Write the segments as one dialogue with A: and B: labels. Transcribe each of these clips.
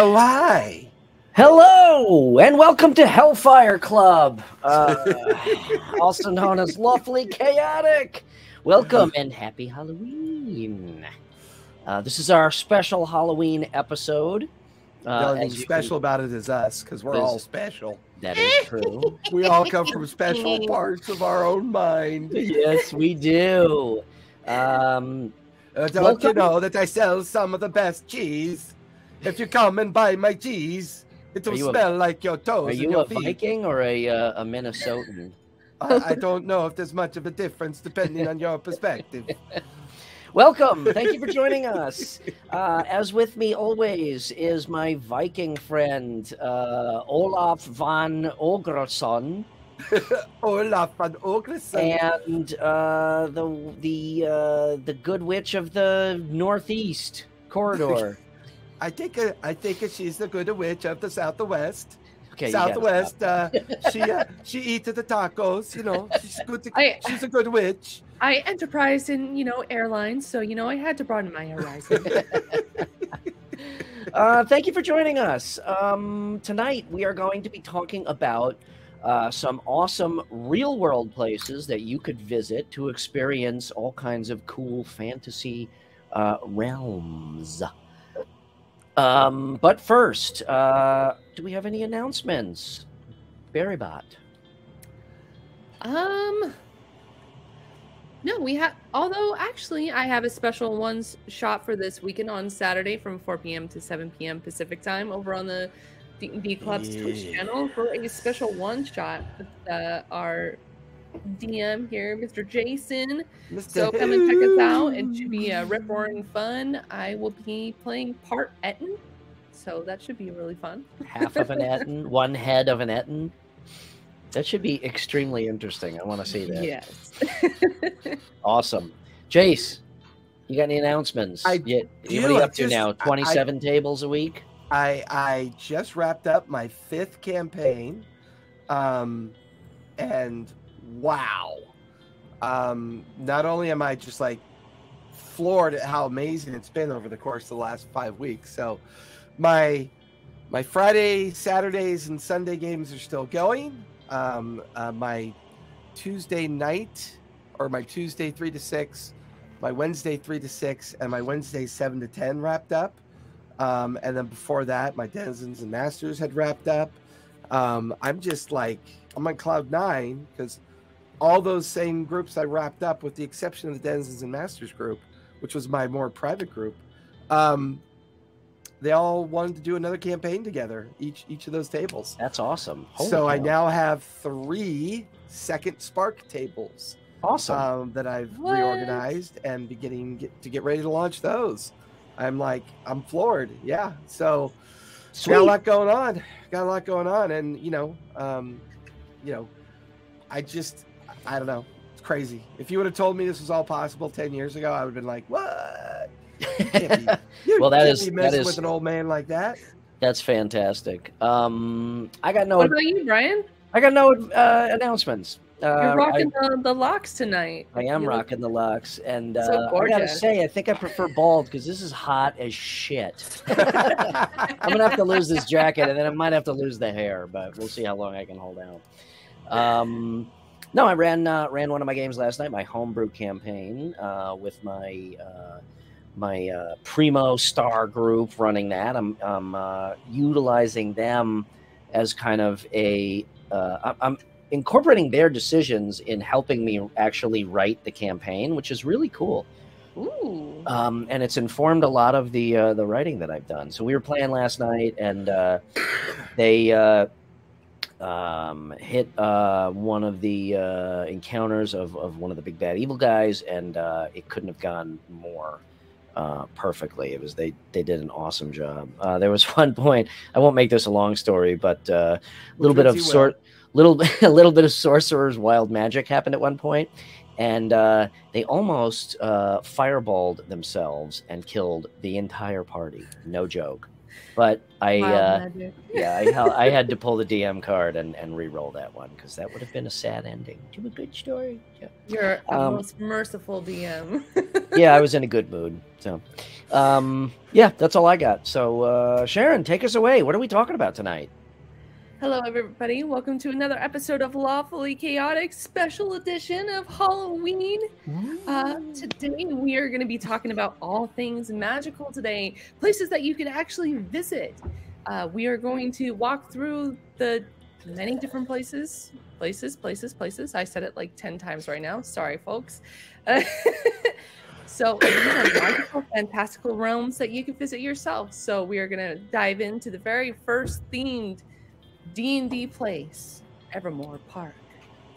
A: Oh, hi.
B: Hello, and welcome to Hellfire Club, also known as Lawfully Chaotic. Welcome and happy Halloween. This is our special Halloween episode.
A: The only thing special about it is us, because we're all special.
B: That is true.
A: We all come from special parts of our own mind.
B: Yes, we do.
A: Don't you know that I sell some of the best cheese? If you come and buy my cheese, it will smell like your toes.
B: Are you a Viking or a Minnesotan?
A: I don't know if there's much of a difference depending on your perspective.
B: Welcome. Thank you for joining us. As with me always is my Viking friend, Olaf van Ogreson.
A: Olaf van Ogreson.
B: And the good witch of the Northeast corridor.
A: I think she's the good witch of the Southwest.
B: Okay,
A: Southwest. She eats the tacos. You know, she's good. She's a good witch.
C: I enterprised in airlines, so I had to broaden my horizon.
B: Thank you for joining us. Tonight we are going to be talking about some awesome real-world places that you could visit to experience all kinds of cool fantasy realms. But first, do we have any announcements? Barrybot.
C: No, we have. Although, actually, I have a special one shot for this weekend on Saturday from 4 p.m. to 7 p.m. Pacific time over on the D&D Club's Twitch channel for a special one shot with our DM here, Mr. Jason. So come and check us out. It should be rip-roaring fun. I will be playing part Etten, so that should be really fun.
B: Half of an Etten, one head of an Etten. That should be extremely interesting. I want to see that.
C: Yes.
B: Awesome. Jace, you got any announcements? What are you up to now? 27 tables a week?
A: I just wrapped up my 5th campaign. And wow. Not only am I just like floored at how amazing it's been over the course of the last 5 weeks. So my Friday, Saturdays, and Sunday games are still going. My Tuesday night, or my Tuesday 3 to 6, my Wednesday 3 to 6, and my Wednesday 7 to 10 wrapped up. And then before that, my Denizens and Masters had wrapped up. I'm just like, I'm on cloud 9 because all those same groups I wrapped up, with the exception of the Denizens and Masters group, which was my more private group, they all wanted to do another campaign together, each of those tables.
B: That's awesome.
A: Holy cow. I now have 3 second Spark tables.
B: Awesome.
A: That I've reorganized and beginning to get ready to launch those. I'm floored. Yeah. So
B: Sweet.
A: Got a lot going on. And I don't know. It's crazy. If you would have told me this was all possible 10 years ago, I would have been like, what?
B: Well, that is
A: with an old man like that.
B: That's fantastic. I got no.
C: What about you, Brian?
B: I got no announcements.
C: You're rocking the locks tonight.
B: I am rocking the locks, and
C: so
B: I gotta say, I think I prefer bald because this is hot as shit. I'm gonna have to lose this jacket, and then I might have to lose the hair, but we'll see how long I can hold out. No, I ran one of my games last night, my homebrew campaign, with my Primo Star group running that. I'm utilizing them as kind of a I'm incorporating their decisions in helping me actually write the campaign, which is really cool.
C: Ooh.
B: And it's informed a lot of the writing that I've done. So we were playing last night, and they hit one of the encounters of one of the big bad evil guys, and it couldn't have gone more perfectly. It was they did an awesome job. There was one point, I won't make this a long story, but a little bit of sorcerer's wild magic happened at one point, and they almost fireballed themselves and killed the entire party. No joke. But I had to pull the DM card and re-roll that one because that would have been a sad ending to a good story. Yeah.
C: You're a most merciful DM.
B: Yeah, I was in a good mood. So, yeah, that's all I got. So, Sharon, take us away. What are we talking about tonight?
C: Hello, everybody. Welcome to another episode of Lawfully Chaotic Special Edition of Halloween. Today, we are going to be talking about all things magical today, places that you can actually visit. We are going to walk through the many different places. I said it like 10 times right now. Sorry, folks. So these are magical, fantastical realms that you can visit yourself. So we are going to dive into the very first themed D&D place, Evermore Park.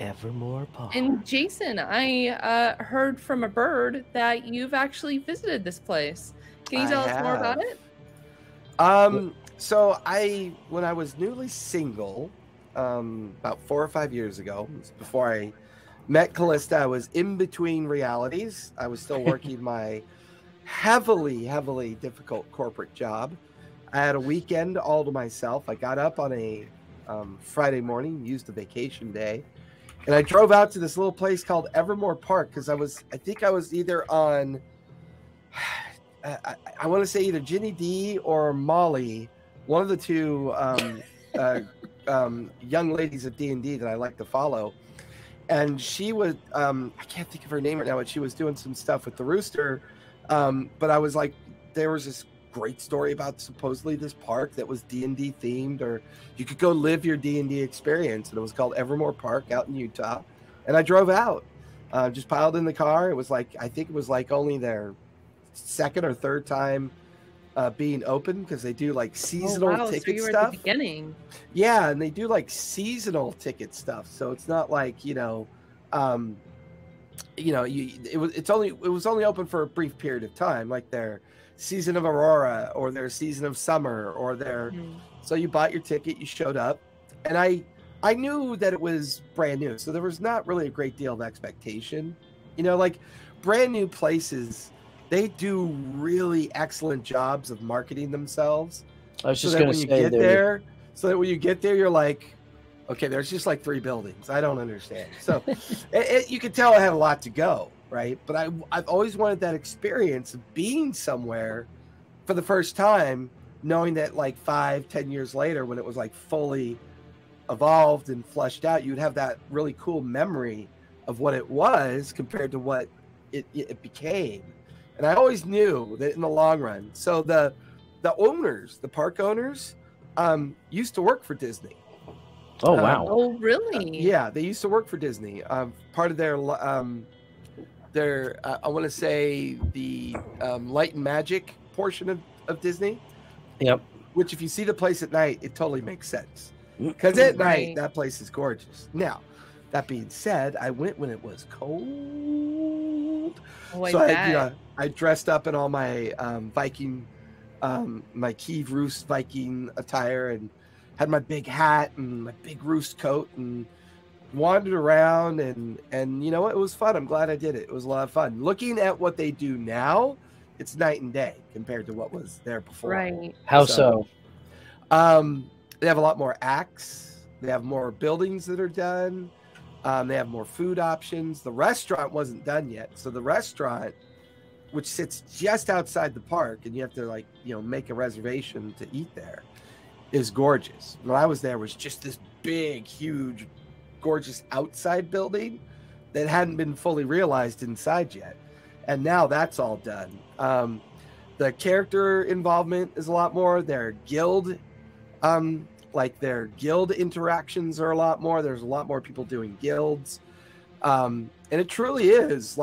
B: Evermore Park.
C: And Jason, I heard from a bird that you've actually visited this place. Can you tell us more about it?
A: So when I was newly single, about 4 or 5 years ago, before I met Callista, I was in between realities. I was still working my heavily difficult corporate job. I had a weekend all to myself. I got up on a Friday morning, used a vacation day, and I drove out to this little place called Evermore Park because I think I was either on, I want to say either Ginny D or Molly, one of the two young ladies of D&D that I like to follow. And she was, I can't think of her name right now, but she was doing some stuff with the rooster. But I was like, there was this great story about supposedly this park that was D&D themed, or you could go live your D&D experience. And it was called Evermore Park out in Utah. And I drove out, just piled in the car. It was like, I think it was like only their second or third time being open, because they do like seasonal ticket
C: so you were
A: stuff.
C: At the beginning.
A: Yeah, and they do like seasonal ticket stuff. So it's not like, it was only open for a brief period of time, like their season of Aurora or their season of summer or their so you bought your ticket, you showed up, and I knew that it was brand new, so there was not really a great deal of expectation. Like brand new places, they do really excellent jobs of marketing themselves.
B: I was just going to say
A: so that when you get there, you're like, okay, there's just like 3 buildings. I don't understand. So you can tell I had a lot to go, right? But I've always wanted that experience of being somewhere for the first time, knowing that like 5-10 years later, when it was like fully evolved and fleshed out, you'd have that really cool memory of what it was compared to what it became. And I always knew that in the long run. So the park owners, used to work for Disney.
B: Oh, wow.
C: Oh, really?
A: Yeah, they used to work for Disney. Part of their I want to say the light and magic portion of Disney.
B: Yep.
A: Which, if you see the place at night, it totally makes sense. Because at night, that place is gorgeous. Now, that being said, I went when it was cold.
C: Oh,
A: so I dressed up in all my Viking, my Kiev Rus Viking attire, and had my big hat and my big roost coat, and wandered around, and it was fun. I'm glad I did it. It was a lot of fun. Looking at what they do now, it's night and day compared to what was there before.
C: Right.
B: How so?
A: They have a lot more acts. They have more buildings that are done. They have more food options. The restaurant wasn't done yet. So the restaurant, which sits just outside the park, and you have to make a reservation to eat there, is gorgeous. When I was there, was just this big, huge, gorgeous outside building that hadn't been fully realized inside yet. And now that's all done. The character involvement is a lot more. Their guild, their guild interactions are a lot more. There's a lot more people doing guilds. And it truly is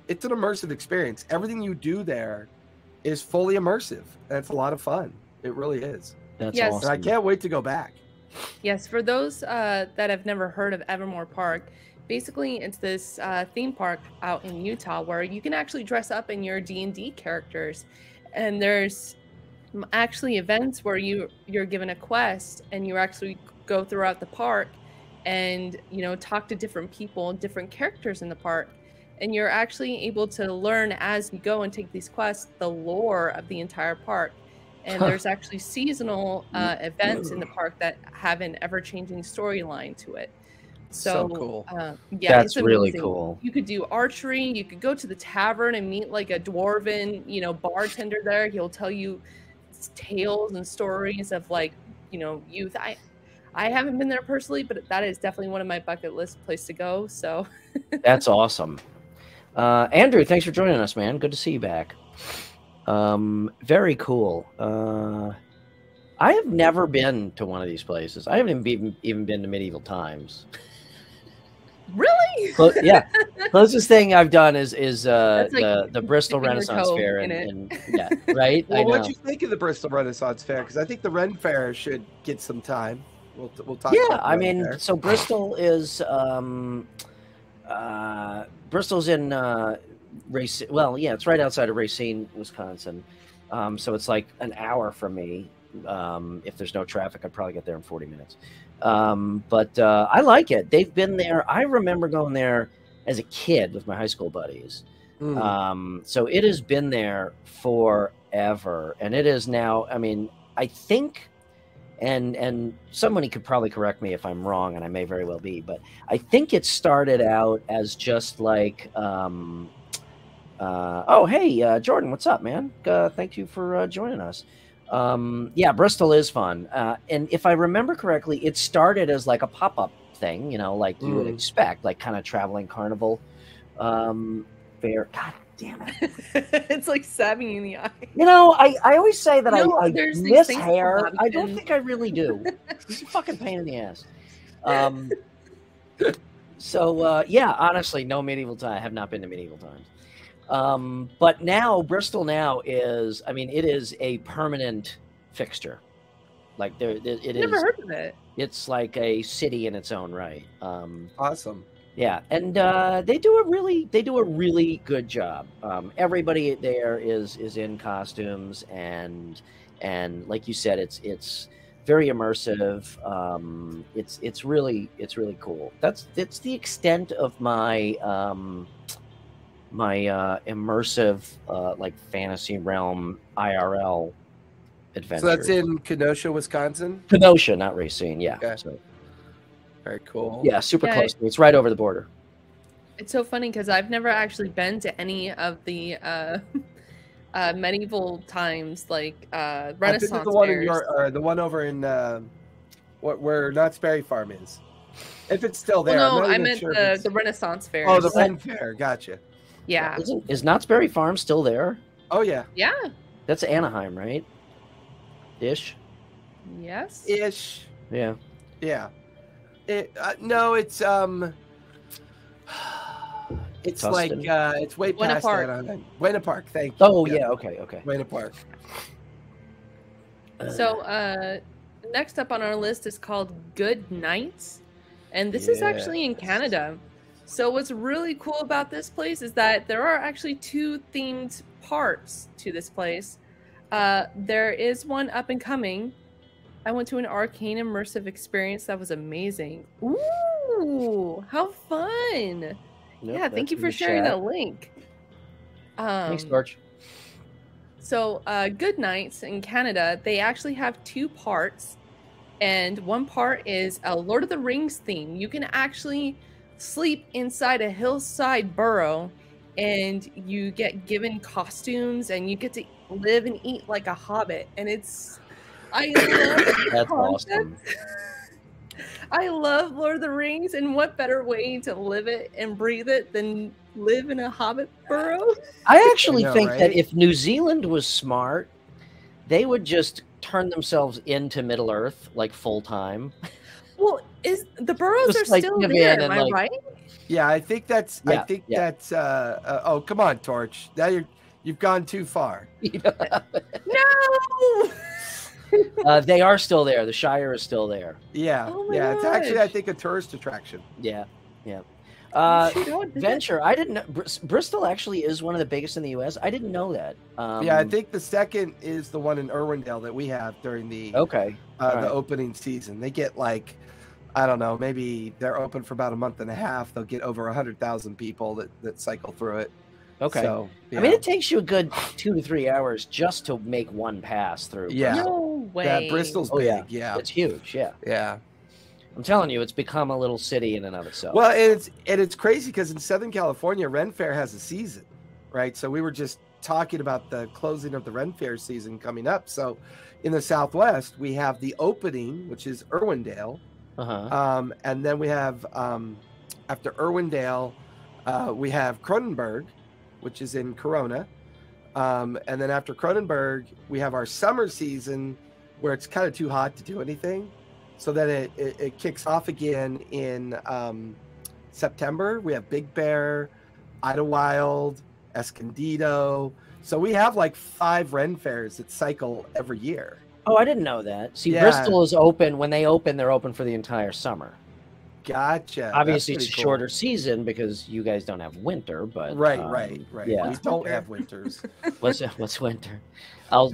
A: it's an immersive experience. Everything you do there is fully immersive. And it's a lot of fun. It really is.
B: That's
C: Yes.
B: awesome.
A: And I can't wait to go back.
C: Yes, for those that have never heard of Evermore Park, basically it's this theme park out in Utah where you can actually dress up in your D&D characters, and there's actually events where you're given a quest and you actually go throughout the park and talk to different people, different characters in the park, and you're actually able to learn as you go and take these quests the lore of the entire park. And there's actually seasonal events in the park that have an ever-changing storyline to it.
A: So cool.
C: Yeah,
B: That's
C: it's
B: really
C: amazing.
B: cool.
C: You could do archery. You could go to the tavern and meet like a dwarven, bartender there. He'll tell you tales and stories of like, youth. I haven't been there personally, but that is definitely one of my bucket list place to go. So
B: That's awesome. Andrew, thanks for joining us, man. Good to see you back. Very cool. I have never been to one of these places. I haven't even been to medieval times.
C: Really?
B: Yeah, closest thing I've done is
C: That's like
B: the Bristol
C: dipping your
B: Renaissance
C: toe
B: Fair,
C: in
B: and yeah, right.
A: Well,
B: I know.
A: what'd you think of the Bristol Renaissance Fair? Because I think the Ren Fair should get some time. We'll talk.
B: Yeah,
A: about the
B: I
A: Ren
B: mean,
A: Fair.
B: so Bristol is Bristol's in Racine. Well, yeah, it's right outside of Racine, Wisconsin. So it's like an hour from me. If there's no traffic, I'd probably get there in 40 minutes. But I like it. They've been there. I remember going there as a kid with my high school buddies. So it has been there forever, and it is now. I mean, I think, and somebody could probably correct me if I'm wrong, and I may very well be, but I think it started out as just like, oh hey, Jordan, what's up, man? Thank you for joining us. Yeah, Bristol is fun. And if I remember correctly, it started as like a pop-up thing, like you would expect, like kind of traveling carnival fair. God damn it.
C: It's like stabbing you in the eye.
B: I always say that I
C: there's these
B: miss
C: things
B: hair.
C: called
B: I don't
C: Hobbiton.
B: think I really do. It's a fucking pain in the ass. So yeah, honestly, no medieval time. I have not been to medieval times. But now Bristol now is, I mean, it is a permanent fixture. Like it is.
C: Never heard of it.
B: It's like a city in its own right.
A: Awesome.
B: Yeah, and they do a really good job. Everybody there is in costumes, and like you said, it's very immersive. It's really cool. It's the extent of my immersive like fantasy realm IRL adventure.
A: So that's in Kenosha, Wisconsin.
B: Kenosha, not Racine. Yeah.
A: Okay.
B: So,
A: very cool.
B: yeah, super close. It's right over the border.
C: It's so funny because I've never actually been to any of the medieval times, like Renaissance
A: I think the one in
C: fairs.
A: or the one over in where Knott's Berry Farm is. If it's still there.
C: Well, no,
A: I'm not
C: I
A: even
C: meant
A: sure if it's-
C: the Renaissance fair.
A: Oh, the Ren Fair. Gotcha.
C: Yeah.
B: Is Knott's Berry Farm still there?
A: Oh yeah.
C: Yeah.
B: That's Anaheim, right? Ish.
C: Yes.
A: Ish.
B: Yeah.
A: Yeah. No, it's it's
B: Tustin?
A: like it's way
C: Buena
A: past
C: Park.
A: that. Buena Park. Thank you.
B: Oh yeah. Okay.
A: Buena Park.
C: So next up on our list is called Good Nights, and this is actually in Canada. So what's really cool about this place is that there are actually two themed parts to this place. There is one up and coming. I went to an arcane immersive experience that was amazing. Ooh, how fun! Yeah, thank you for sharing that link.
B: Thanks, Torch.
C: So, Good Nights in Canada, they actually have two parts, and one part is a Lord of the Rings theme. You can actually sleep inside a hillside burrow, and you get given costumes, and you get to live and eat like a hobbit. And I love
B: That's awesome.
C: I love Lord of the Rings, and what better way to live it and breathe it than live in a hobbit burrow?
B: I actually think
A: right?
B: that if New Zealand was smart, they would just turn themselves into Middle Earth like full time.
C: Well, is the burrows
B: Just,
C: are
B: like,
C: still
B: give
C: there?
B: in
C: Am
B: and,
C: I
B: like-
C: right?
A: Yeah, I think that's.
B: Yeah.
A: That's. Oh, come on, Torch. Now you've gone too far.
C: No.
B: They are still there. The Shire is still there.
A: Yeah.
C: Oh my
A: It's actually, I
C: gosh.
A: think, a tourist attraction.
B: Yeah.
C: Shoot, I would visit.
B: Venture. I didn't know. Bristol actually is one of the biggest in the U.S. I didn't know that.
A: Yeah, I think the second is the one in Irwindale that we have during the
B: Okay.
A: the
B: Alright.
A: opening season. They get like, I don't know, maybe they're open for about a month and a half. They'll get over 100,000 people that cycle through it.
B: Okay.
A: So,
B: I mean, it takes you a good 2 to 3 hours just to make one pass through.
A: Yeah.
C: No way.
A: yeah, Bristol's
B: Oh,
A: big.
B: yeah.
A: Yeah.
B: It's huge. Yeah.
A: Yeah.
B: I'm telling you, it's become a little city in and of itself.
A: Well, and it's crazy because in Southern California, Ren Fair has a season, right? So we were just talking about the closing of the Ren Fair season coming up. So in the Southwest, we have the opening, which is Irwindale. And then we have, after Irwindale, we have Cronenberg, which is in Corona. And then after Cronenberg, we have our summer season where it's kind of too hot to do anything. So then it kicks off again in September. We have Big Bear, Idlewild, Escondido. So we have like 5 Ren Fairs that cycle every year.
B: Oh, I didn't know that. See, Bristol is open. When they open, they're open for the entire summer.
A: Gotcha.
B: Obviously, it's a shorter season because you guys don't have winter, but
A: right.
B: Yeah,
A: we don't have winters.
B: What's winter? In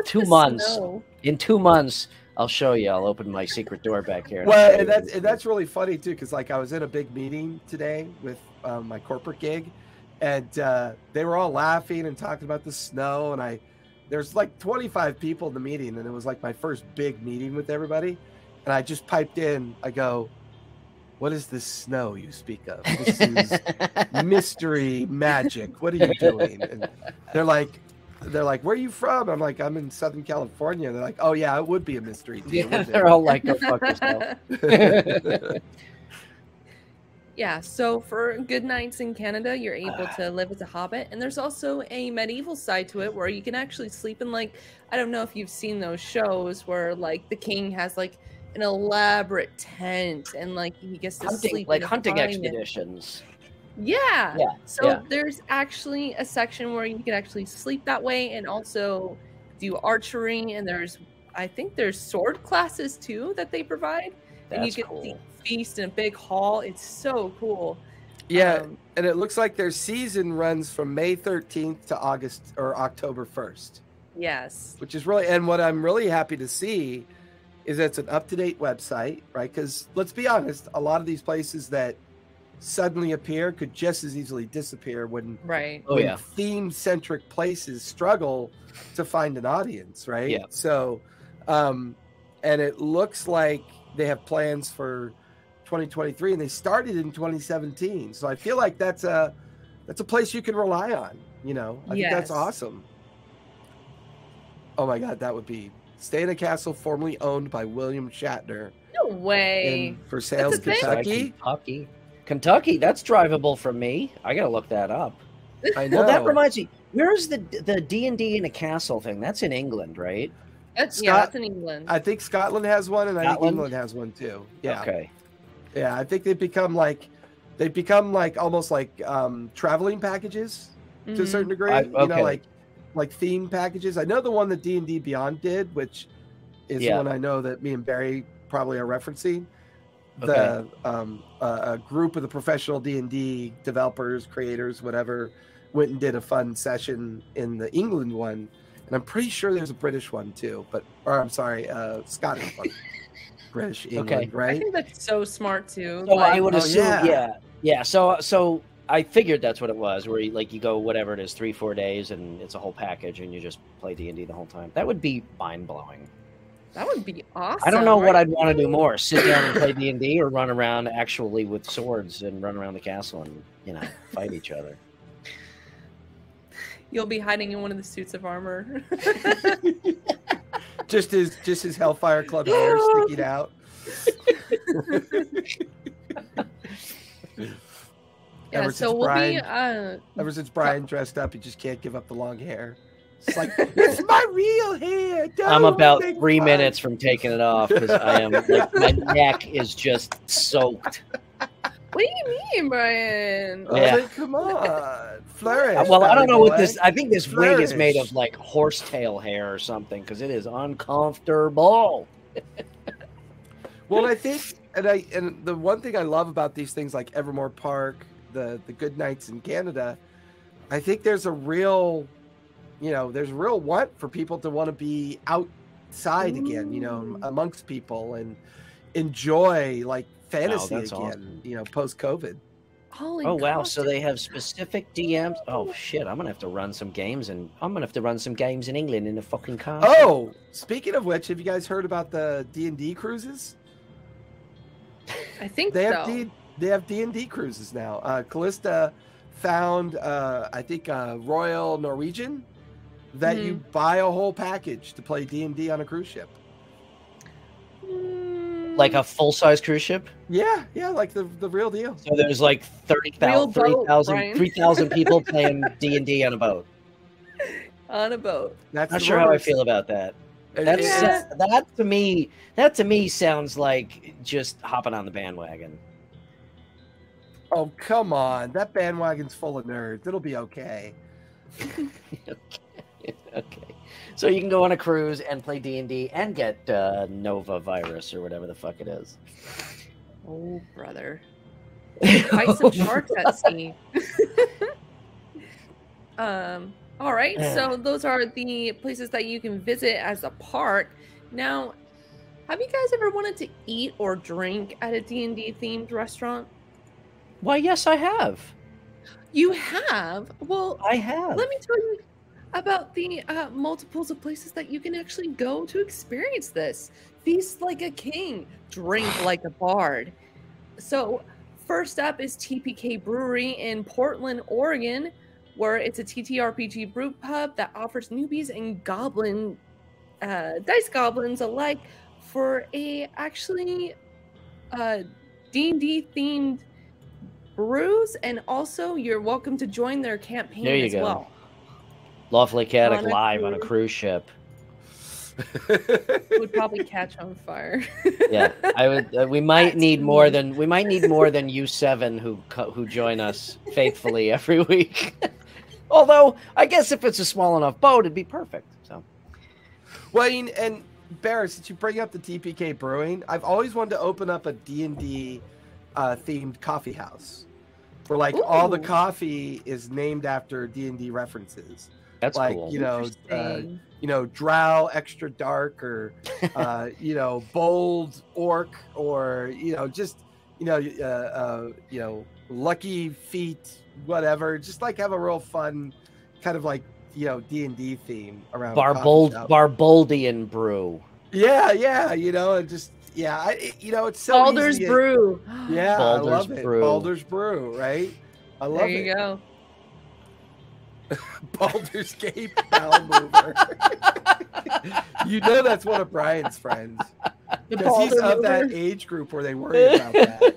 B: 2 months.
C: Snow?
B: In 2 months, I'll show you. I'll open my secret door back here.
A: Well, and that's really funny too, because like I was in a big meeting today with my corporate gig, and they were all laughing and talking about the snow, and there's like 25 people in the meeting, and it was like my first big meeting with everybody, and I just piped in. I go, "What is this snow you speak of? This is mystery magic. What are you doing?" And they're like, "Where are you from?" I'm like, "I'm in Southern California." They're like, "Oh yeah, it would be a mystery to you, wouldn't it?"
B: They're all like, "Go fuck yourself."
C: Yeah, so for good nights in Canada, you're able to live as a hobbit, and there's also a medieval side to it where you can actually sleep in, like, I don't know if you've seen those shows where like the king has like an elaborate tent and like he gets to sleep
B: like
C: in
B: hunting
C: environment.
B: expeditions.
C: Yeah. So
B: yeah.
C: there's actually a section where you can actually sleep that way and also do archery, and I think there's sword classes too that they provide. And you get the feast in a big hall. It's so cool.
A: Yeah, and it looks like their season runs from May 13th to October 1st.
C: Yes.
A: Which is really, and what I'm really happy to see is that it's an up-to-date website, right? Because let's be honest, a lot of these places that suddenly appear could just as easily disappear when theme-centric places struggle to find an audience, right?
B: Yeah.
A: So, and it looks like they have plans for 2023, and they started in 2017. So I feel like that's a place you can rely on. You know, I think that's awesome. Oh my God, that would be stay in a castle formerly owned by William Shatner.
C: No way.
A: In Versailles, Kentucky.
B: Kentucky, that's drivable from me. I gotta look that up.
A: I know.
B: Well, that reminds me. Where's the D&D in a castle thing? That's in England, right?
C: That's in England.
A: I think Scotland has one, and I think England has one too. Yeah.
B: Okay.
A: Yeah, I think they've become like almost like traveling packages to a certain degree. You know, like theme packages. I know the one that D&D Beyond did, which is the one I know that me and Barry probably are referencing. The a group of the professional D&D developers, creators, whatever, went and did a fun session in the England one, and I'm pretty sure there's a British one too. Scottish one. British England, right?
C: I think that's so smart too.
B: So I would assume, yeah. So I figured that's what it was, where you go whatever it is, 3-4 days, and it's a whole package, and you just play D&D the whole time. That would be mind blowing.
C: That would be awesome.
B: I don't know what I'd want to do more: sit down and play D&D, or run around actually with swords and run around the castle and fight each other.
C: You'll be hiding in one of the suits of armor.
A: just his Hellfire Club hair sticking out.
C: Yeah,
A: ever since Brian dressed up, he just can't give up the long hair. It's like, it's my real hair.
B: I'm about 3 minutes from taking it off because I am my neck is just soaked.
C: What do you mean, Brian?
A: Come on, flourish.
B: Well, I don't know what this. I think this wig is made of like horsetail hair or something because it is uncomfortable.
A: Well, I think, and the one thing I love about these things like Evermore Park, the Good Nights in Canada, I think there's a real want for people to want to be outside again, amongst people and enjoy like fantasy again,
B: awesome.
A: Post-COVID.
C: all in
B: Oh wow! So
C: costume.
B: they have specific DMs. Oh shit! I'm gonna have to run some games, and I'm gonna have to run some games in England in a fucking car.
A: Oh, speaking of which, have you guys heard about the D&D cruises?
C: I think
A: They have
C: so.
A: they have D&D cruises now. Callista found I think Royal Norwegian that you buy a whole package to play D&D on a cruise ship.
B: Like a full-size cruise ship?
A: Yeah, like the real deal.
B: So there's like 3,000 people playing D&D on a boat.
C: On a boat.
A: That's
B: Not sure how I feel about that. That to me sounds like just hopping on the bandwagon.
A: Oh, come on. That bandwagon's full of nerds. It'll be okay.
B: Okay. So you can go on a cruise and play D&D and get Nova virus or whatever the fuck it is.
C: Oh, brother. Fight some sharks at sea. All right, so those are the places that you can visit as a park. Now, have you guys ever wanted to eat or drink at a D&D themed restaurant?
B: Why, yes, I have.
C: You have? Well,
B: I have.
C: Let me tell you about the multiples of places that you can actually go to experience this. Feast like a king, drink like a bard. So, first up is TPK Brewery in Portland, Oregon, where it's a TTRPG brew pub that offers newbies and dice goblins alike for a actually D&D themed brews, and also you're welcome to join their campaign
B: there you
C: as
B: go.
C: well.
B: Lawfully Chaotic live on a cruise ship.
C: Would probably catch on fire.
B: Yeah, I would. We might need more than you seven who join us faithfully every week. Although I guess if it's a small enough boat, it'd be perfect. So,
A: well, and Barris, since you bring up the TPK Brewing, I've always wanted to open up a D&D themed coffee house, where like all the coffee is named after D&D references.
B: That's
A: like
B: cool.
A: Drow extra dark, or bold orc, or lucky feet, whatever. Just like have a real fun kind of like D&D theme around
B: Barboldian brew.
A: And just it's so
C: Baldur's
A: easy.
C: Brew.
A: Yeah,
B: Baldur's
A: I love it.
B: Brew.
A: Baldur's Brew, right? I love it.
C: There you go.
A: Baldur's Gate Bowel Mover. That's one of Brian's friends. Because he's of that age group where they worry about that.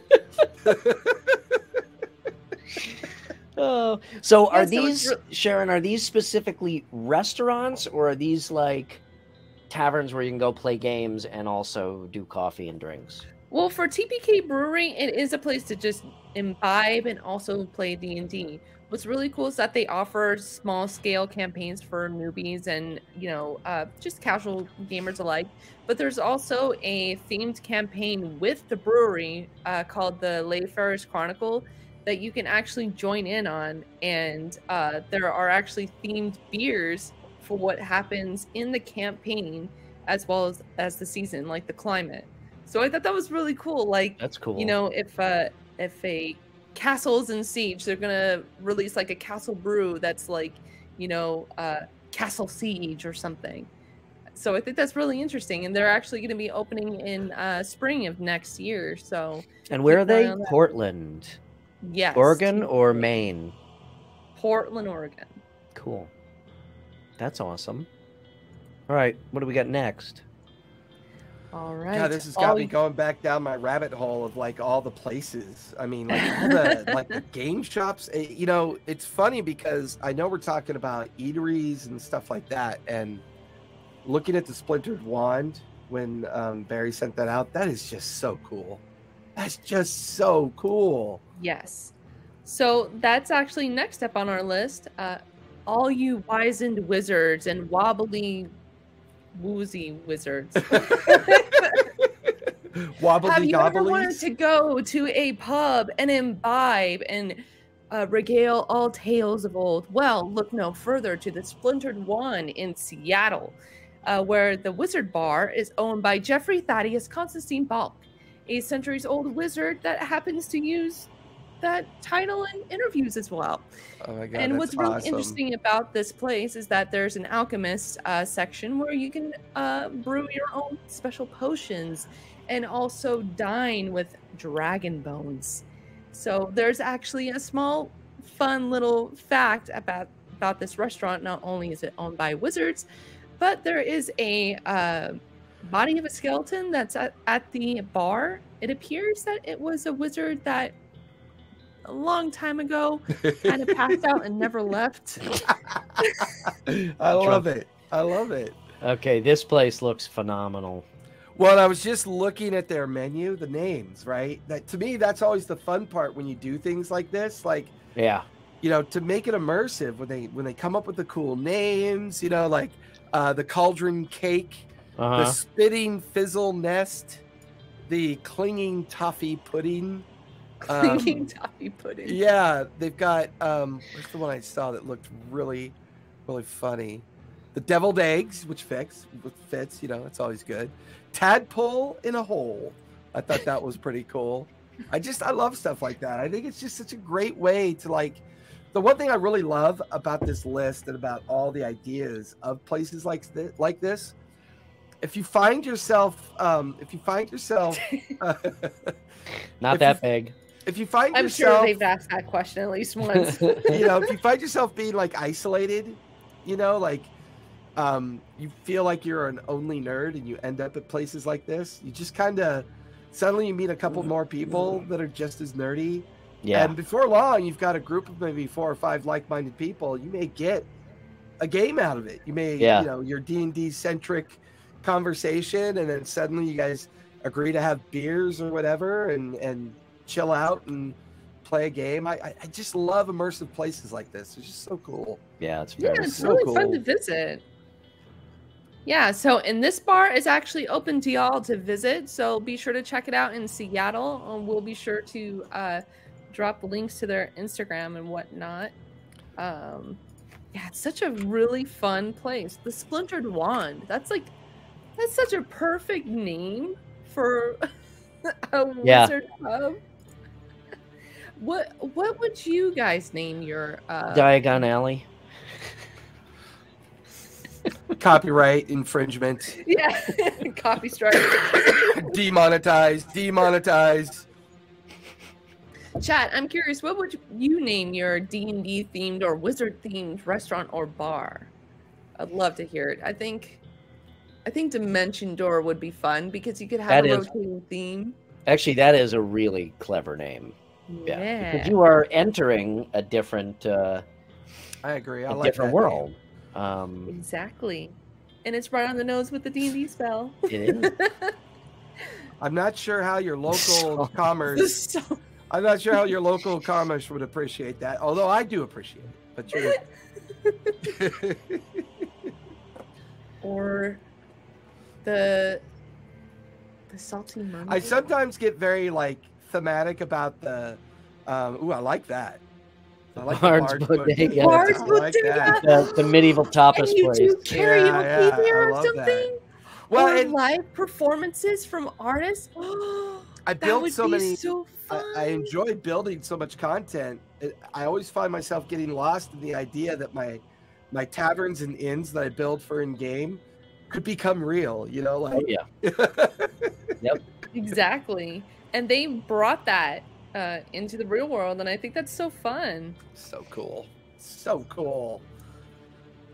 B: So are these, Sharon, are these specifically restaurants, or are these like taverns where you can go play games and also do coffee and drinks?
C: Well, for TPK Brewery, it is a place to just imbibe and also play D&D. What's really cool is that they offer small-scale campaigns for newbies and, just casual gamers alike. But there's also a themed campaign with the brewery called the Layfarer's Chronicle that you can actually join in on. And there are actually themed beers for what happens in the campaign as well as the season, like the climate. So I thought that was really cool. Like,
B: that's cool.
C: If a castle's in siege, they're gonna release like a castle brew that's like, Castle Siege or something. So I think that's really interesting, and they're actually going to be opening in spring of next year. So,
B: and where are they? Portland.
C: Yes.
B: Oregon or Maine?
C: Portland, Oregon.
B: Cool. That's awesome. All right, what do we got next?
C: All right.
A: God, this has got me going back down my rabbit hole of like all the places. I mean, like all the game shops. It's funny because I know we're talking about eateries and stuff like that, and looking at the Splintered Wand when Barry sent that out, that is just so cool. That's just so cool.
C: Yes. So that's actually next up on our list. All you wizened wizards and wobbly woozy wizards.
A: Wobbly
C: Have you ever
A: gobblies?
C: wanted to go to a pub and imbibe and regale all tales of old? Well, look no further to the Splintered Wand in Seattle, where the Wizard Bar is owned by Jeffrey Thaddeus Constantine Balk, a centuries-old wizard that happens to use title in interviews as well.
A: Oh my god,
C: And
A: that's
C: what's really
A: awesome.
C: interesting about this place is that there's an alchemist section where you can brew your own special potions and also dine with dragon bones. So there's actually a small, fun little fact about this restaurant. Not only is it owned by wizards, but there is a body of a skeleton that's at the bar. It appears that it was a wizard that a long time ago kind of passed out and never left.
A: I love it. I love it.
B: Okay, this place looks phenomenal.
A: Well, I was just looking at their menu, the names, right? That to me, that's always the fun part when you do things like this. Like,
B: Yeah.
A: you know, to make it immersive when they come up with the cool names, you know, like the cauldron cake, the spitting fizzle nest, the clinging toffee pudding.
C: Clinging toffee pudding.
A: Yeah, they've got what's the one I saw that looked really, really funny? The deviled eggs, which fits, you know, it's always good. Tadpole in a hole. I thought that was pretty cool. I love stuff like that. I think it's just such a great way to like. The one thing I really love about this list and about all the ideas of places like this, if you find yourself,
B: not that big.
A: If you find
C: I'm
A: yourself,
C: sure they've asked that question at least once.
A: you know, if you find yourself being like isolated, you know, like you feel like you're an only nerd and you end up at places like this, you just kind of suddenly you meet a couple more people that are just as nerdy.
B: Yeah.
A: And before long, you've got a group of maybe 4 or 5 like-minded people. You may get a game out of it. You may, you know, your D&D centric conversation, and then suddenly you guys agree to have beers or whatever and chill out and play a game. I just love immersive places like this. It's just so cool.
B: Yeah, it's
C: it's
A: so
C: really
A: cool.
C: fun to visit. Yeah, so and this bar is actually open to y'all to visit, so be sure to check it out in Seattle. We'll be sure to drop links to their Instagram and whatnot. Yeah, it's such a really fun place. The Splintered Wand. That's such a perfect name for a wizard pub. What would you guys name your
B: Diagon Alley?
A: Copyright infringement.
C: Yeah, copy strike.
A: Demonetized.
C: Chat, I'm curious, what would you name your D&D themed or wizard themed restaurant or bar? I'd love to hear it. I think Dimension Door would be fun because you could have a rotating theme.
B: Actually, that is a really clever name. Yeah. Because you are entering a different
A: I agree. I like
B: different
A: that
B: world.
C: Exactly. And it's right on the nose with the D&D spell.
B: It is.
A: I'm not sure how your local commerce I'm not sure how your local commerce would appreciate that, although I do appreciate it. But
C: or the salty mermaid.
A: I sometimes get very like thematic about the I like that. I like
B: Bard's
A: the
B: Bodega.
C: Bard's
A: I like that.
B: The medieval tapas
C: and you
B: place.
C: do karaoke there
A: I
C: or
A: love
C: something?
A: that. Well,
C: or
A: and
C: live performances from artists?
A: I built so many.
C: So fun.
A: I enjoy building so much content. I always find myself getting lost in the idea that my taverns and inns that I build for in game could become real. You know, like
B: Yep.
C: Exactly. And they brought that into the real world, and I think that's so fun.
A: So cool. So cool.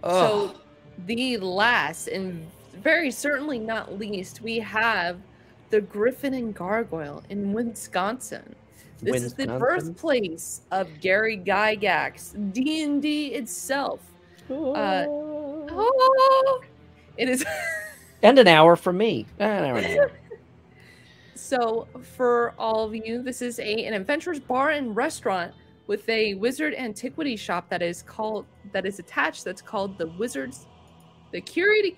C: So the last and very certainly not least, we have the Griffin and Gargoyle in Wisconsin. This is the birthplace of Gary Gygax, D&D itself. It is
B: and an hour from me. An hour and a half.
C: So for all of you, this is an adventurous bar and restaurant with a wizard antiquity shop that is attached. That's called the Curated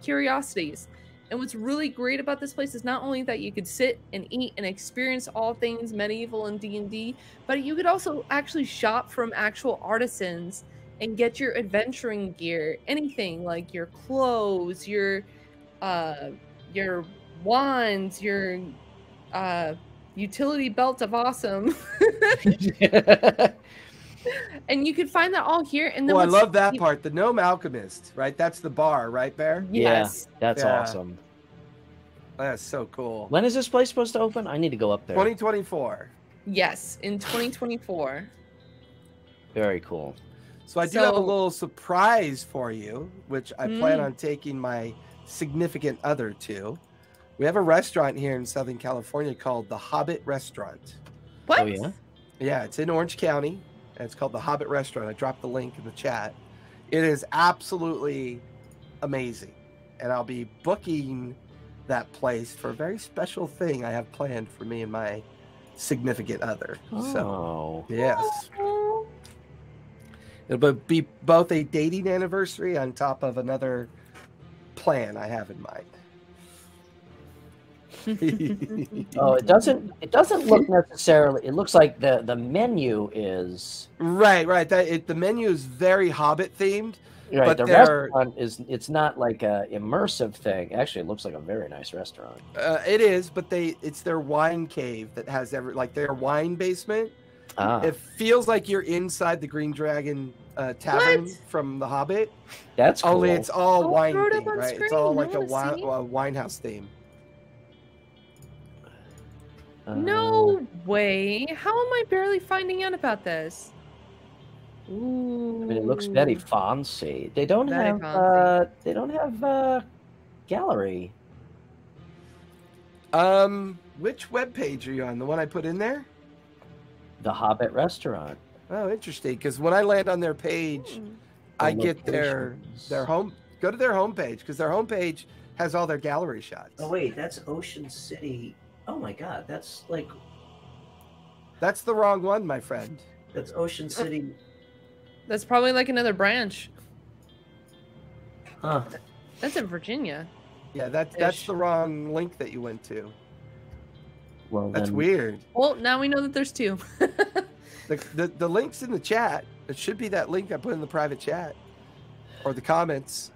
C: Curiosities. And what's really great about this place is not only that you could sit and eat and experience all things medieval and D&D, but you could also actually shop from actual artisans and get your adventuring gear, anything like your clothes, your wands, your utility belt of awesome. And you can find that all here. And then
A: I love that part. The Gnome Alchemist, right? That's the bar, right, Bear?
C: Yes.
B: Yeah, that's awesome.
A: That's so cool.
B: When is this place supposed to open? I need to go up there.
A: 2024.
C: Yes, in 2024.
B: Very cool.
A: So I do have a little surprise for you, which I plan on taking my significant other to. We have a restaurant here in Southern California called the Hobbit Restaurant.
C: What?
B: Oh, yeah?
A: Yeah, it's in Orange County, and it's called the Hobbit Restaurant. I dropped the link in the chat. It is absolutely amazing, and I'll be booking that place for a very special thing I have planned for me and my significant other.
B: Oh.
A: So, yes. It'll be both a dating anniversary on top of another plan I have in mind.
B: Oh, it doesn't look necessarily. It looks like the menu is
A: right. The menu is very Hobbit themed.
B: Right,
A: but
B: the restaurant it's not like a immersive thing. Actually, it looks like a very nice restaurant.
A: It is, but it's their wine cave that has their wine basement. It feels like you're inside the Green Dragon Tavern from The Hobbit.
B: That's cool.
A: Only it's all wine
C: throw it up
A: themed,
C: on
A: right?
C: screen.
A: It's all like
C: I
A: a
C: wanna
A: wine house theme.
C: No way. How am I barely finding out about this? Ooh.
B: I mean, it looks very fancy. They don't
C: Very
B: have
C: fancy.
B: they don't have gallery.
A: Which web page are you on? The one I put in there?
B: The Hobbit restaurant.
A: Oh, interesting. Because when I land on their page, I get their home. Go to their homepage because their homepage has all their gallery shots.
B: Oh wait, that's Ocean City. Oh my God, that's
A: the wrong one, my friend.
B: That's Ocean City.
C: That's probably like another branch.
B: Huh.
C: That's in Virginia.
A: Yeah, that's the wrong link that you went to.
B: Well,
A: that's
B: then,
A: weird.
C: Well, now we know that there's two.
A: The link's in the chat. It should be that link I put in the private chat or the comments.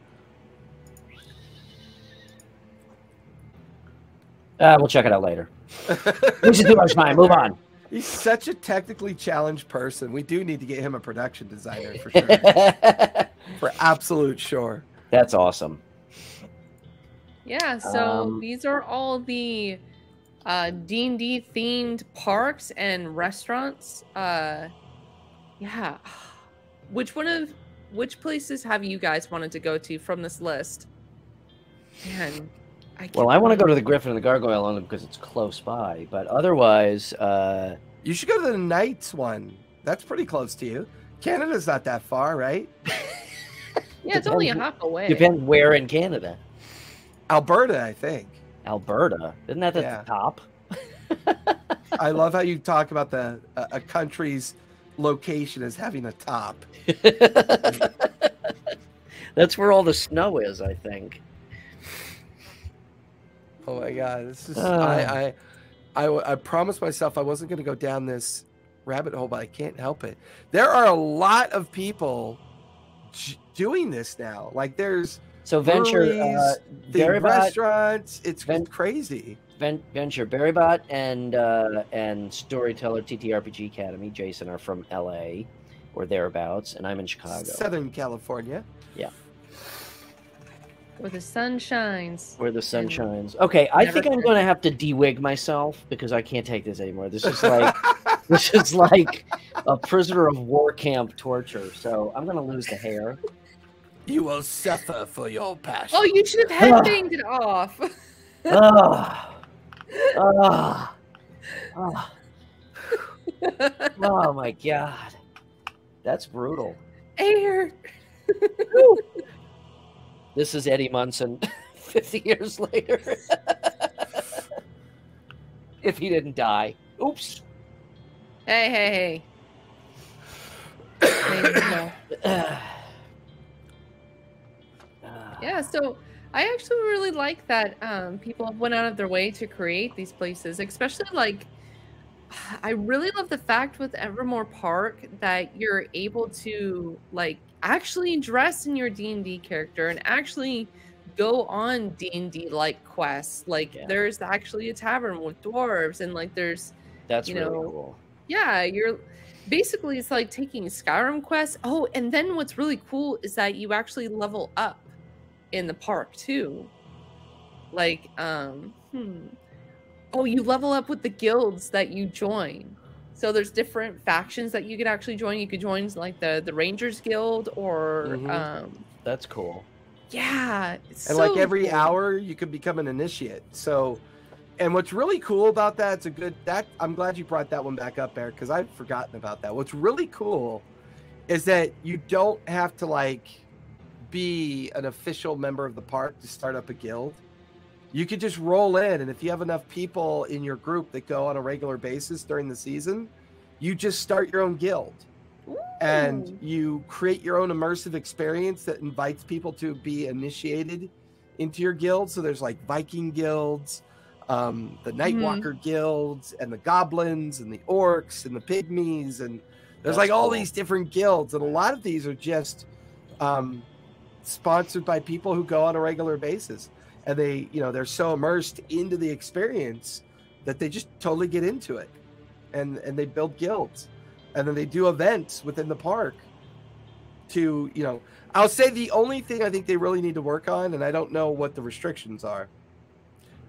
B: We'll check it out later. We should do much time. Move on.
A: He's such a technically challenged person. We do need to get him a production designer for sure. For absolute sure.
B: That's awesome.
C: Yeah, so these are all the D&D themed parks and restaurants. Yeah. Which places have you guys wanted to go to from this list? Man,
B: I want to go to the Griffin and the Gargoyle only because it's close by, but otherwise
A: you should go to the Knights one. That's pretty close to you. Canada's not that far, right?
C: Yeah, it's only a hop away.
B: Depends where in Canada.
A: Alberta, I think.
B: Alberta? Isn't that the top?
A: I love how you talk about a country's location as having a top.
B: That's where all the snow is, I think.
A: Oh my God, this is I promised myself I wasn't going to go down this rabbit hole, but I can't help it. There are a lot of people doing this now. Like there's
B: Venture
A: restaurants. It's crazy.
B: Venture Berrybot and Storyteller TTRPG Academy. Jason are from LA or thereabouts, and I'm in Chicago,
A: Southern California.
B: Yeah.
C: Where the sun shines.
B: Where the sun shines. Okay, I think I'm going to have to de-wig myself because I can't take this anymore. This is like a prisoner of war camp torture. So I'm going to lose the hair.
A: You will suffer for your passion.
C: Oh, you should have headbanged it off.
B: Oh my God, that's brutal.
C: Air.
B: This is Eddie Munson 50 years later. If he didn't die. Oops.
C: Hey. Yeah, so I actually really like that people went out of their way to create these places, especially like I really love the fact with Evermore Park that you're able to like actually dress in your D&D character and actually go on D&D like quests. Like
B: Yeah.
C: there's actually a tavern with dwarves, and like there's
B: That's
C: you
B: really
C: know,
B: cool.
C: yeah, you're basically it's like taking Skyrim quests. Oh, and then what's really cool is that you actually level up in the park too. Like, oh, you level up with the guilds that you join. So there's different factions that you could actually join. You could join like the Rangers Guild or
B: That's cool.
C: yeah, it's
A: And
C: so
A: like every
C: cool.
A: hour you could become an initiate. So, and what's really cool about that, it's a good that I'm glad you brought that one back up, Eric, because I'd forgotten about that. What's really cool is that you don't have to like be an official member of the park to start up a guild. You could just roll in, and if you have enough people in your group that go on a regular basis during the season, you just start your own guild. And you create your own immersive experience that invites people to be initiated into your guild. So there's like Viking guilds, the Nightwalker guilds, and the goblins, and the orcs, and the pygmies, and there's like all these different guilds, and a lot of these are just sponsored by people who go on a regular basis, and they, they're so immersed into the experience that they just totally get into it, and they build guilds. And then they do events within the park to, I'll say the only thing I think they really need to work on, and I don't know what the restrictions are,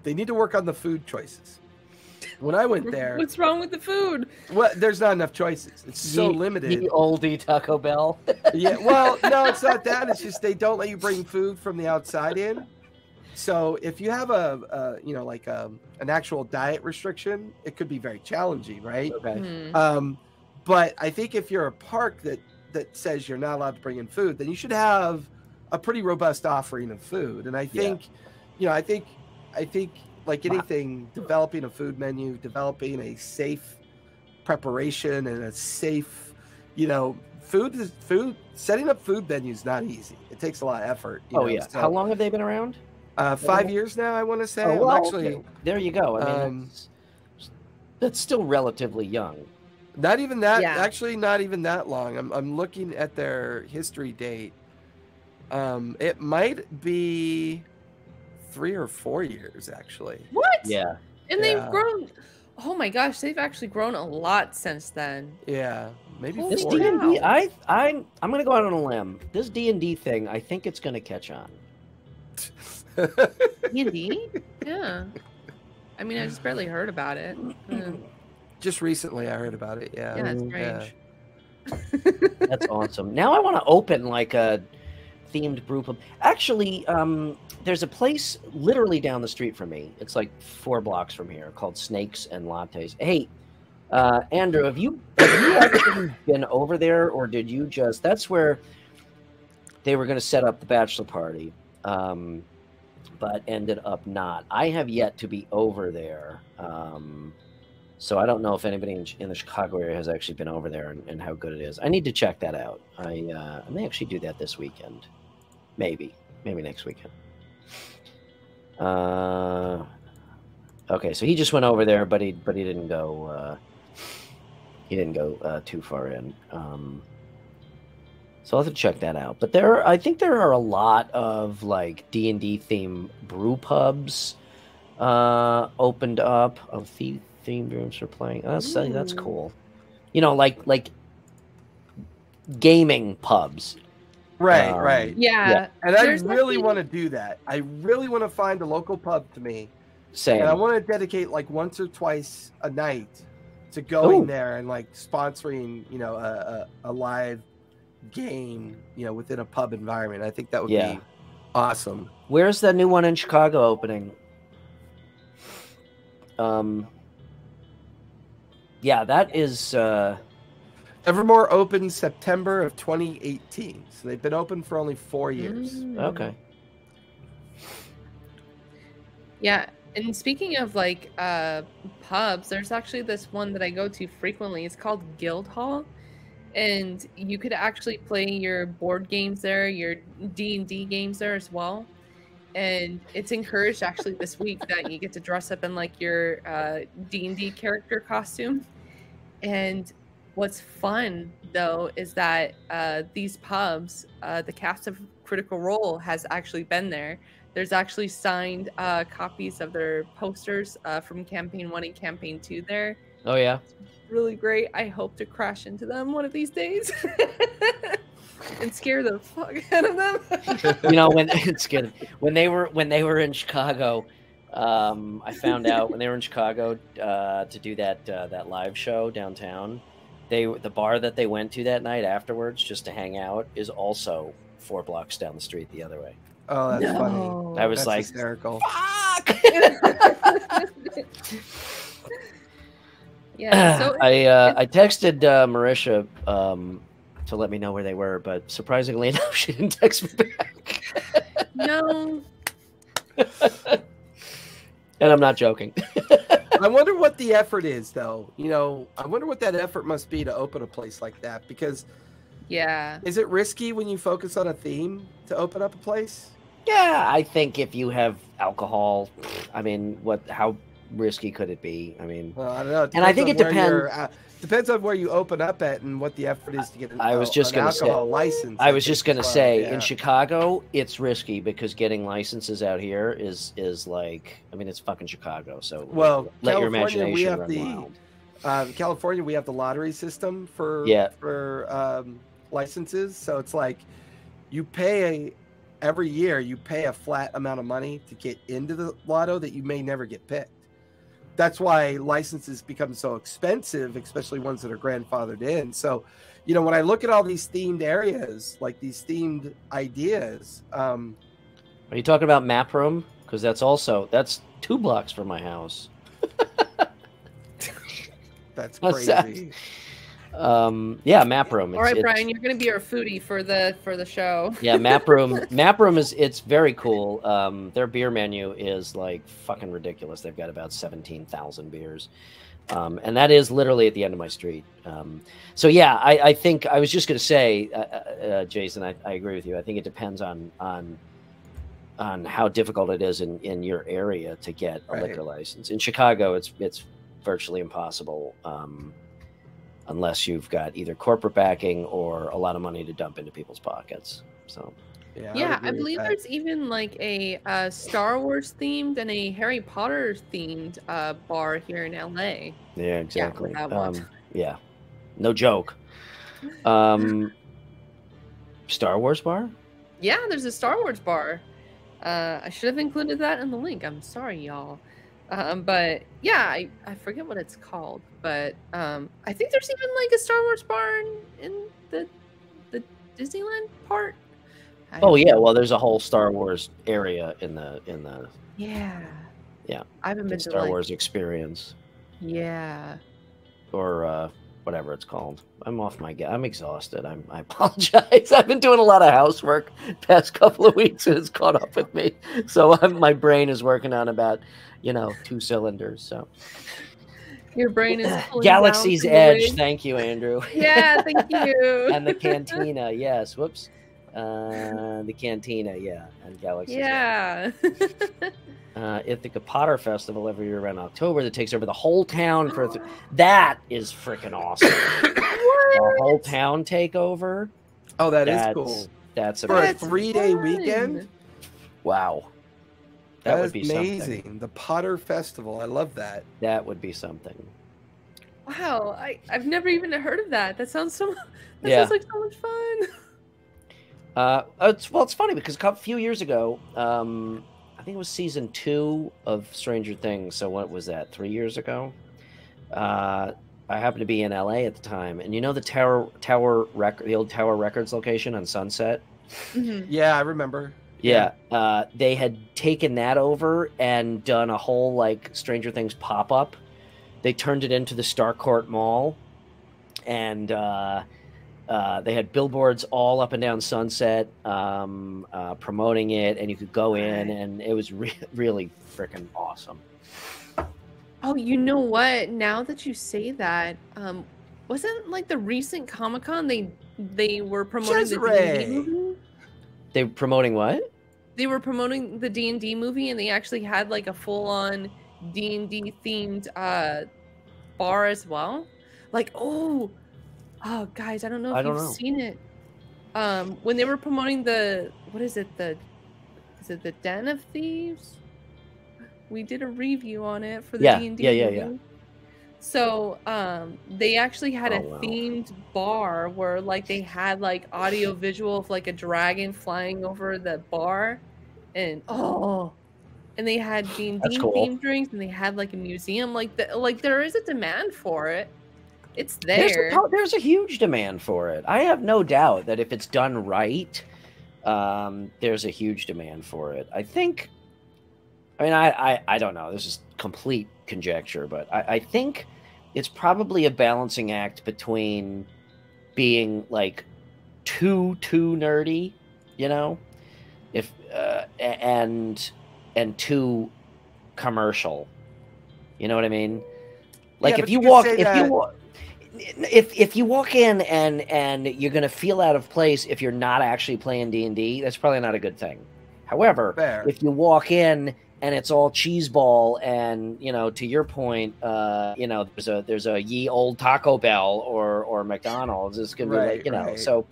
A: they need to work on the food choices. When I went there...
C: What's wrong with the food?
A: Well, there's not enough choices. It's so limited.
B: The oldie Taco Bell.
A: Yeah, well, no, it's not that. It's just they don't let you bring food from the outside in. So if you have an actual diet restriction, it could be very challenging, right?
B: Okay.
A: But I think if you're a park that says you're not allowed to bring in food, then you should have a pretty robust offering of food. And I think, I think like anything, developing a food menu, developing a safe preparation and a safe, food, setting up food menus is not easy. It takes a lot of effort.
B: So, how long have they been around?
A: 5 years now, I want to say.
B: Oh, well,
A: actually,
B: there you go. I mean, that's still relatively young.
A: Not even that. Yeah. Actually, not even that long. I'm looking at their history date. It might be 3 or 4 years, actually.
C: What?
B: Yeah.
C: And they've grown. Oh my gosh, they've actually grown a lot since then.
A: Yeah, maybe.
B: This D&D, I'm gonna go out on a limb. This D&D thing, I think it's gonna catch on.
C: D&D? Yeah. I mean, I just barely heard about it.
A: Just recently, I heard about it. Yeah.
C: Yeah, it's strange.
B: Yeah. That's awesome. Now I want to open like a themed brew pub. Actually, there's a place literally down the street from me. It's like 4 blocks from here, called Snakes and Lattes. Hey, Andrew, have you actually been over there, or did you just? That's where they were going to set up the bachelor party, but ended up not. I have yet to be over there. So I don't know if anybody in the Chicago area has actually been over there and how good it is. I need to check that out. I may actually do that this weekend. Maybe next weekend. Okay, so he just went over there, but he didn't go. He didn't go too far in. So I'll have to check that out. But I think there are a lot of like D&D theme brew pubs opened up. Oh, themed rooms for playing. That's cool. Like gaming pubs.
A: Right.
C: Yeah.
A: And I really want to do that. I really want to find a local pub to me.
B: Same.
A: And I want to dedicate like once or twice a night to going there and like sponsoring, a live game, within a pub environment. I think that would be awesome.
B: Where's that new one in Chicago opening? Yeah, that is...
A: Evermore opened September of 2018. So they've been open for only 4 years.
B: Okay.
C: Yeah, and speaking of like pubs, there's actually this one that I go to frequently. It's called Guild Hall. And you could actually play your board games there, your D&D games there as well. And it's encouraged actually this week that you get to dress up in like your D&D character costume. And what's fun though is that these pubs, the cast of Critical Role has actually been there There's actually signed copies of their posters from campaign 1 and campaign 2 there.
B: Oh yeah.
C: Really great. I hope to crash into them one of these days and scare the fuck out of them.
B: You know, when it's good. When they were in Chicago, I found out when they were in Chicago to do that live show downtown. The bar that they went to that night afterwards just to hang out is also 4 blocks down the street the other way.
A: Oh, that's funny.
B: I was
A: That's
B: like,
A: hysterical.
B: fuck.
C: Yeah. So
B: I texted Marisha to let me know where they were, but surprisingly enough, she didn't text me back.
C: no.
B: And I'm not joking.
A: I wonder what the effort is, though. You know, I wonder what that effort must be to open a place like that. Because,
C: yeah,
A: is it risky when you focus on a theme to open up a place?
B: Yeah, I think if you have alcohol, I mean, how risky could it be? I mean,
A: well, I don't know.
B: And I think it depends.
A: Depends on where you open up at and what the effort is to get an
B: gonna
A: alcohol license.
B: I was just going to say, in Chicago, it's risky because getting licenses out here is like, I mean, it's fucking Chicago. So let your imagination run wild.
A: California, we have the lottery system for licenses. So it's like you pay every year, you pay a flat amount of money to get into the lotto that you may never get picked. That's why licenses become so expensive, especially ones that are grandfathered in. So, you know, when I look at all these themed areas, like these themed ideas.
B: Are you talking about Map Room? Because that's 2 blocks from my house.
A: That's crazy.
B: Yeah, Map Room.
C: All right, Brian, you're going to be our foodie for the show.
B: Yeah, Map Room. Map Room it's very cool. Their beer menu is like fucking ridiculous. They've got about 17,000 beers, and that is literally at the end of my street. So yeah, I think I was just going to say, Jason, I agree with you. I think it depends on how difficult it is in your area to get a liquor license. In Chicago, it's virtually impossible. Unless you've got either corporate backing or a lot of money to dump into people's pockets. So,
C: yeah, I believe there's even like a Star Wars themed and a Harry Potter themed bar here in LA.
B: Yeah, exactly.
C: Yeah,
B: yeah, no joke. Star Wars bar?
C: Yeah, there's a Star Wars bar. I should have included that in the link. I'm sorry, y'all. But yeah, I forget what it's called, but I think there's even like a Star Wars bar in the Disneyland part.
B: Oh yeah, well there's a whole Star Wars area in the
C: yeah. I haven't been to
B: Star Wars experience.
C: Yeah.
B: Or whatever it's called. I'm exhausted. I apologize. I've been doing a lot of housework past couple of weeks and it's caught up with me. So my brain is working on about 2 cylinders. So
C: your brain is
B: Galaxy's Edge. Thank you, Andrew.
C: Yeah, thank you.
B: And the cantina. Yes. Whoops. The cantina. Yeah. And Galaxy's
C: Edge.
B: Ithaca Potter Festival every year around October that takes over the whole town that is freaking awesome. The whole town takeover.
A: Oh, that's cool.
B: That's
A: for a 3-day weekend.
B: Wow. That would be
A: amazing.
B: Something.
A: The Potter Festival. I love that.
B: That would be something.
C: Wow. I've never even heard of that. That sounds sounds like so much fun.
B: It's funny because a few years ago, I think it was season 2 of Stranger Things. So what was that? 3 years ago? I happened to be in LA at the time, and the the old Tower Records location on Sunset.
C: Mm-hmm.
A: Yeah, I remember.
B: Yeah, they had taken that over and done a whole like Stranger Things pop-up. They turned it into the Starcourt Mall, and they had billboards all up and down Sunset promoting it, and you could go in, and it was really freaking awesome.
C: Oh, you know what? Now that you say that, wasn't like the recent Comic-Con they were promoting the D&D movie?
B: They were promoting what?
C: They were promoting the D&D movie, and they actually had like a full-on D&D themed bar as well. Like, oh guys, I don't know if you've seen it. When they were promoting the is it the Den of Thieves? We did a review on it for the
B: Yeah,
C: D&D
B: yeah.
C: movie. So they actually had a themed bar where like they had like audio visual of like a dragon flying over the bar, and they had D&D
B: cool.
C: themed drinks, and they had like a museum. Like there is a demand for it. It's there.
B: There's a huge demand for it. I have no doubt that if it's done right, there's a huge demand for it. I think. I mean, I don't know. This is complete conjecture, but I think it's probably a balancing act between being like too nerdy, you know, if and too commercial. You know what I mean? Like if you walk in and you're gonna feel out of place if you're not actually playing D&D, that's probably not a good thing. However, if you walk in and it's all cheeseball, and you know, to your point, you know, there's a ye old Taco Bell or McDonald's. It's gonna be like, you know, so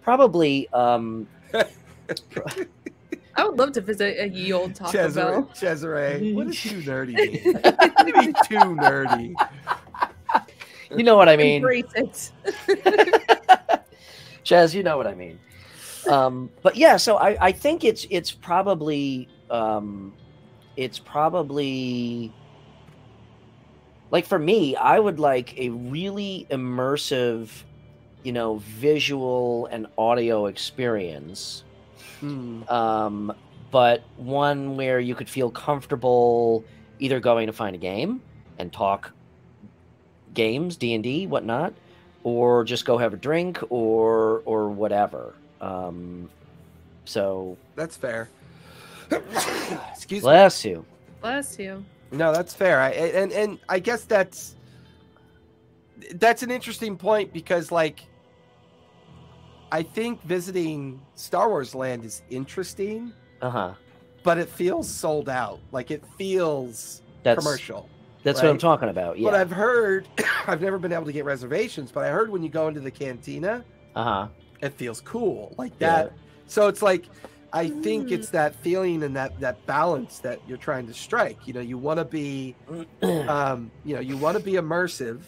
B: probably.
C: I would love to visit a ye old Taco Bell.
A: Cesare, what does too nerdy mean? What do you mean too nerdy?
B: You know what I mean.
C: Embrace it.
B: Chaz, you know what I mean. But yeah, so I think it's probably like, for me, I would like a really immersive, you know, visual and audio experience. But one where you could feel comfortable either going to find a game and talk games, D&D, whatnot, or just go have a drink or whatever. So
A: that's fair. Excuse me.
B: Bless you.
C: Bless you.
A: No, that's fair. And I guess that's an interesting point, because like I think visiting Star Wars Land is interesting. But it feels sold out. Like it feels commercial.
B: That's what I'm talking about. Yeah.
A: But I've heard, I've never been able to get reservations, but I heard when you go into the cantina, it feels cool like that. Yeah. So it's like, I think it's that feeling and that balance that you're trying to strike. You know, you want to be, you know, you want to be immersive.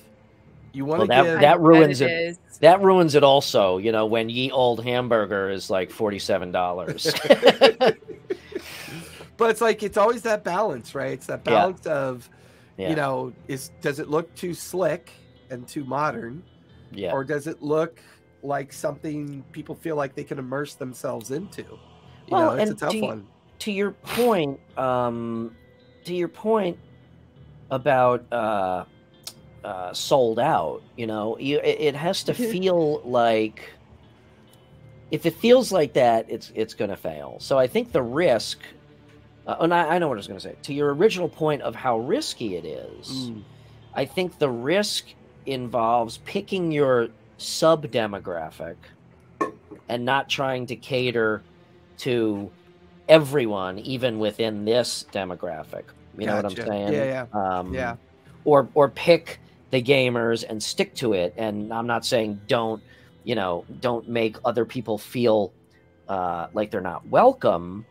A: You want to give.
B: That ruins it. That ruins it also. You know, when ye old hamburger is like $47.
A: But it's like, it's always that balance, right? It's that balance of, you know, does it look too slick and too modern? Yeah. Or does it look like something people feel like they can immerse themselves into? You know, it's a tough one.
B: To your point about sold out, you know, it has to feel like, if it feels like that, it's going to fail. So I think the risk, and I know what I was going to say, to your original point of how risky it is, I think the risk involves picking your sub-demographic and not trying to cater to everyone, even within this demographic. You know what I'm saying?
A: Yeah.
B: Or pick the gamers and stick to it. And I'm not saying don't make other people feel like they're not welcome,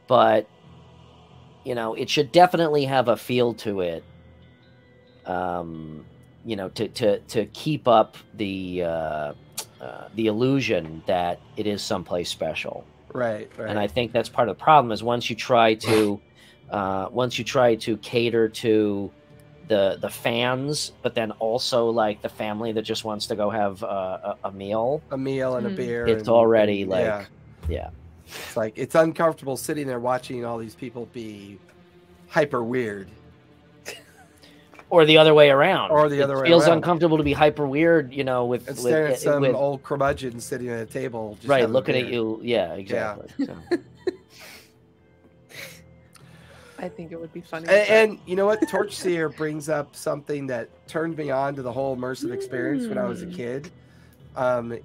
B: but you know, it should definitely have a feel to it. You know, to keep up the illusion that it is someplace special.
A: Right.
B: And I think that's part of the problem, is once you try to cater to the fans, but then also like the family that just wants to go have a meal
A: and a beer,
B: it's already like
A: it's like, it's uncomfortable sitting there watching all these people be hyper weird.
B: Or the other way around.
A: It
B: feels uncomfortable to be hyper weird, you know, with
A: staring at some old curmudgeon sitting at a table, just
B: right, looking at you. Yeah, exactly. Yeah. So.
C: I think it would be funny.
A: And you know what? Torchseer brings up something that turned me on to the whole immersive experience when I was a kid.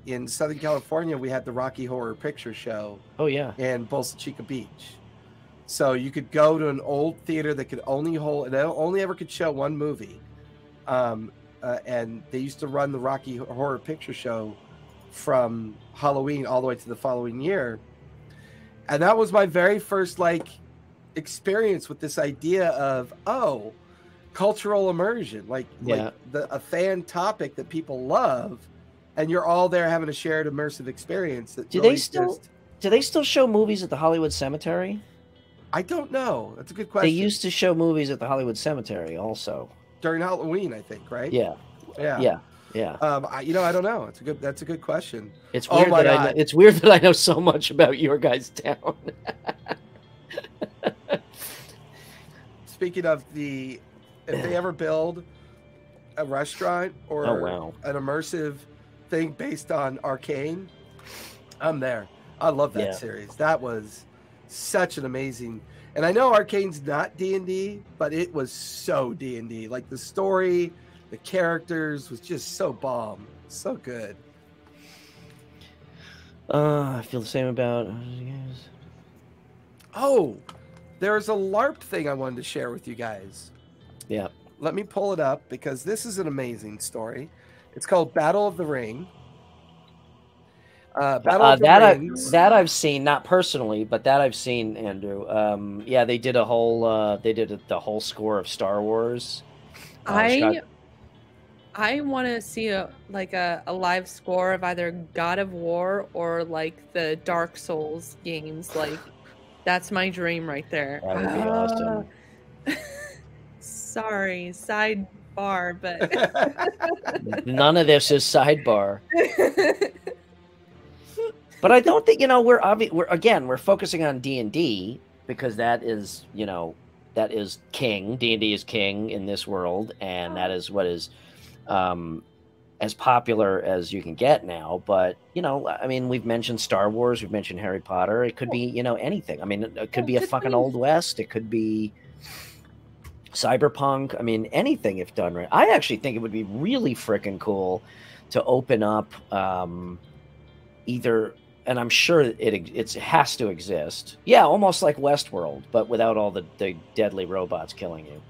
A: In Southern California, we had the Rocky Horror Picture Show.
B: Oh, yeah.
A: In Bolsa Chica Beach. So you could go to an old theater that could only ever could show one movie. And they used to run the Rocky Horror Picture Show from Halloween all the way to the following year. And that was my very first like experience with this idea of cultural immersion, like a fan topic that people love, and you're all there having a shared immersive experience. That
B: do they still show movies at the Hollywood Cemetery?
A: I don't know. That's a good question.
B: They used to show movies at the Hollywood Cemetery also
A: during Halloween, I think, right?
B: Yeah.
A: I don't know. That's a good question.
B: It's weird it's weird that I know so much about your guys' town.
A: Speaking of if they ever build a restaurant or an immersive thing based on Arcane, I'm there. I love that series. That was such an amazing, and I know Arcane's not D&D, but it was so D&D. Like the story, the characters was just so bomb, so good.
B: I feel the same about.
A: Oh, there's a LARP thing I wanted to share with you guys.
B: Yeah.
A: Let me pull it up because this is an amazing story. It's called Battle of the Ring.
B: That I've seen, not personally, but that I've seen, Andrew. They did a whole the whole score of Star Wars.
C: I want to see a live score of either God of War or like the Dark Souls games. Like that's my dream right there.
B: That would be awesome.
C: Sorry, sidebar, but
B: none of this is sidebar. But I don't think we're focusing on D&D because that is king. D&D is king in this world, and that is what is as popular as you can get now. But we've mentioned Star Wars, we've mentioned Harry Potter. It could be anything. I mean, it could be a fucking Old West. It could be Cyberpunk. I mean, anything if done right. I actually think it would be really freaking cool to open up either. And I'm sure it has to exist. Yeah, almost like Westworld, but without all the deadly robots killing you.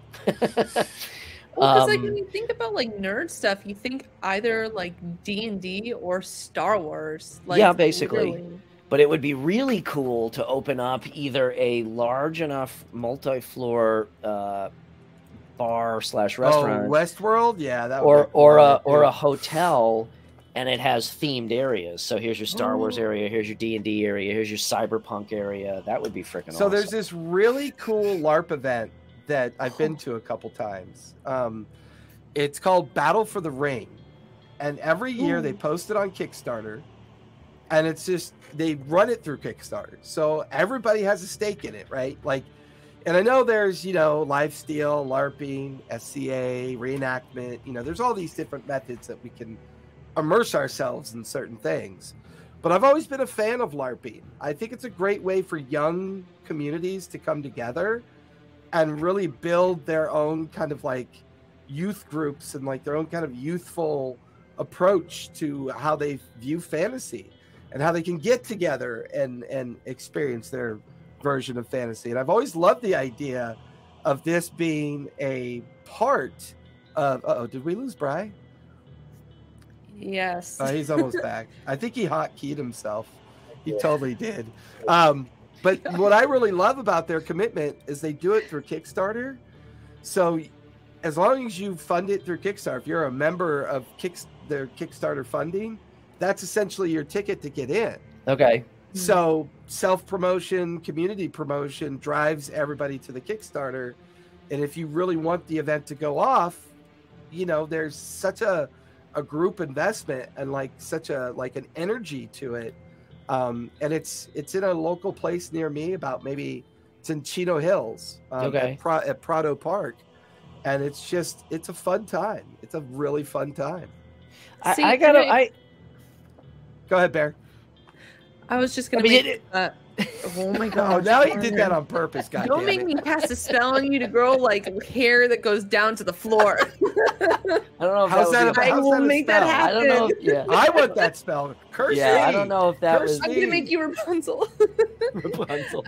C: Well, because when you think about like nerd stuff, you think either like D&D or Star Wars. Like,
B: yeah, basically.
C: Literally.
B: But it would be really cool to open up either a large enough multi-floor bar/restaurant.
A: Oh, Westworld, yeah, that
B: would or a hotel. And it has themed areas. So here's your Star Wars area, here's your D&D area, here's your Cyberpunk area. That would be freaking awesome.
A: So there's this really cool LARP event that I've been to a couple times. It's called Battle for the Ring. And every year they post it on Kickstarter. And it's just, they run it through Kickstarter. So everybody has a stake in it, right? Like, and I know there's, lifesteal, LARPing, SCA, reenactment. There's all these different methods that we can immerse ourselves in certain things. But I've always been a fan of LARPing. I think it's a great way for young communities to come together and really build their own kind of like youth groups and like their own kind of youthful approach to how they view fantasy and how they can get together and experience their version of fantasy. And I've always loved the idea of this being a part of, did we lose Bri?
C: Yes.
A: He's almost back. I think he hotkeyed himself. He totally did. But what I really love about their commitment is they do it through Kickstarter. So as long as you fund it through Kickstarter, if you're a member of their Kickstarter funding, that's essentially your ticket to get in.
B: Okay.
A: So self-promotion, community promotion drives everybody to the Kickstarter. And if you really want the event to go off, there's such a group investment and like such an energy to it. And it's in a local place near me it's in Chino Hills, at Prado Park. And it's a fun time. It's a really fun time. Go ahead, Bear.
C: I was just going to oh my god!
A: Oh, now he did that on purpose, guys.
C: Don't make me cast a spell on you to grow like hair that goes down to the floor.
B: I don't know if
C: I will make that happen.
B: I don't know.
A: I want that spell. Curse me.
B: I don't know if that was.
C: I'm gonna make you Rapunzel.
B: Rapunzel.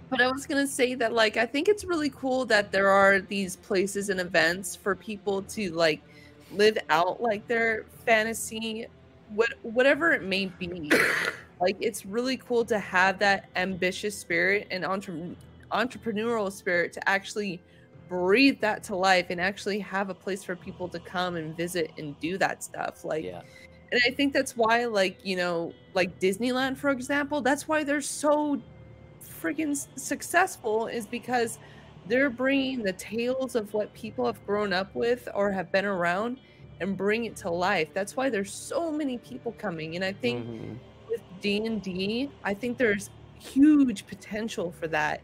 C: But I was gonna say that like I think it's really cool that there are these places and events for people to like live out like their fantasy, whatever it may be. Like, it's really cool to have that ambitious spirit and entrepreneurial spirit to actually breathe that to life and actually have a place for people to come and visit and do that stuff. Like,
B: Yeah.
C: and I think that's why, like, you know, like Disneyland, for example, that's why they're so freaking successful, is because they're bringing the tales of what people have grown up with or have been around and bring it to life. That's why there's so many people coming. And I think with D&D, I think there's huge potential for that.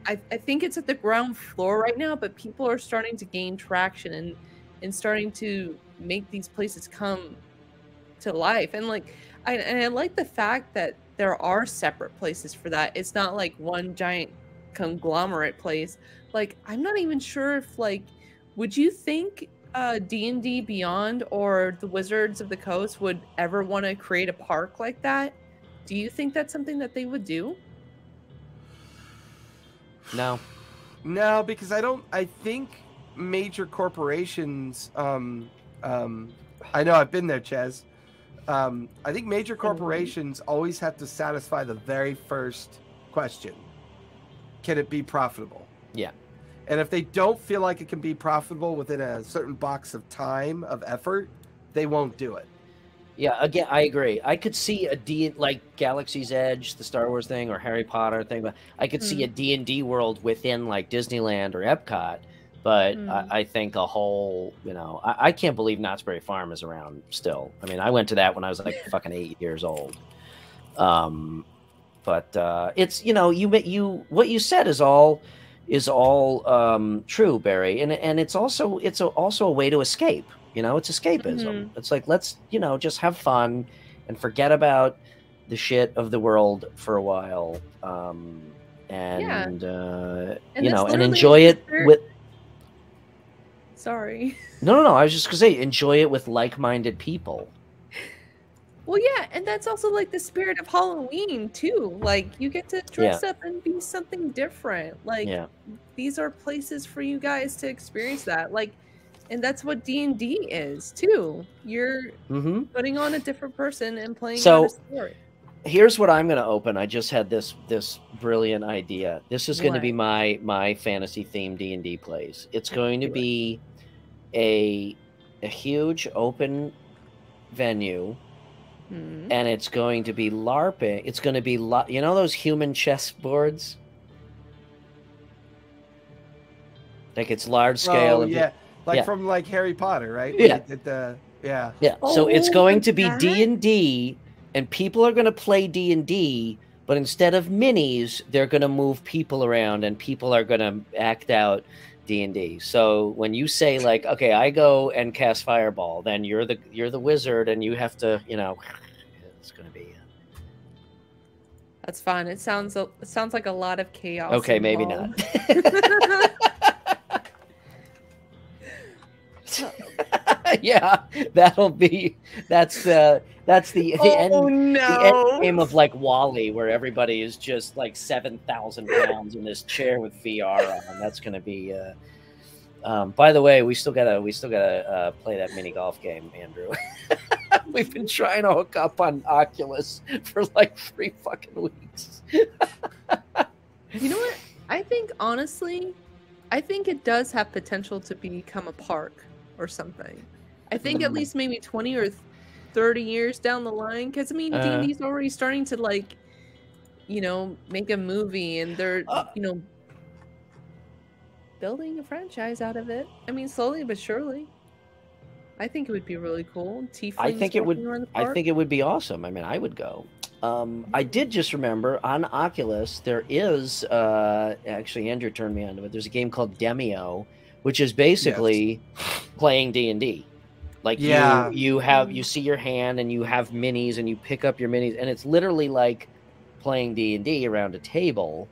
C: I think it's at the ground floor right now, but people are starting to gain traction and starting to make these places come to life. And like I like the fact that there are separate places for that. It's not like one giant conglomerate place. Like, I'm not even sure if, like, would you think D&D Beyond or the Wizards of the Coast would ever want to create a park like that? Do you think that's something that they would do?
B: No.
A: No, because I think major corporations, I know I've been there, Ches. I think major corporations always have to satisfy the very first question. Can it be profitable?
B: Yeah.
A: And if they don't feel like it can be profitable within a certain box of time, of effort, they won't do it.
B: Yeah, again, I agree. I could see like Galaxy's Edge, the Star Wars thing, or Harry Potter thing, but I could see a D&D world within like Disneyland or Epcot. But I think a whole, you know, I can't believe Knott's Berry Farm is around still. I mean, I went to that when I was like fucking 8 years old. But it's, you know, what you said is all true, Barry, and it's also a way to escape. You know, it's escapism. It's like, let's, you know, just have fun and forget about the shit of the world for a while, and you know, and enjoy it with.
C: Sorry.
B: No. I was just gonna say, enjoy it with like-minded people.
C: Well, yeah, and that's also like the spirit of Halloween too. Like, you get to dress up and be something different. Like, these are places for you guys to experience that. Like, and that's what D&D is too. You're putting on a different person and playing out a story.
B: Here's what I'm going to open. I just had this brilliant idea. This is going to be my fantasy themed D&D plays. It's going to be a huge open venue, and it's going to be LARPing. It's going to be, you know, those human chess boards? Like, it's large scale.
A: Oh, like from like Harry Potter, right?
B: Yeah.
A: So
B: it's going to be D&D, and people are going to play D&D, but instead of minis, they're going to move people around, and people are going to act out D&D. So when you say like, okay, I go and cast Fireball, then you're the wizard, and you have to, you know, it's going to be.
C: That's fun. It sounds like a lot of chaos.
B: Okay,
C: involved.
B: maybe not. Yeah, that's the end game of like Wall-E, where everybody is just like 7,000 pounds in this chair with VR on. That's gonna be. By the way, we still gotta play that mini golf game, Andrew. We've been trying to hook up on Oculus for like 3 fucking weeks.
C: You know what? I think honestly, it does have potential to become a park or something. I think at least maybe 20 or 30 years down the line, because I mean, D&D's already starting to, like, you know, make a movie, and they're you know, building a franchise out of it. I mean, slowly but surely. I think it would be really cool.
B: I think it would be awesome. I mean, I would go. I did just remember on Oculus there is actually Andrew turned me on to it. There's a game called Demio, which is basically playing D&D. Like you see your hand and you have minis and you pick up your minis, and it's literally like playing D&D around a table,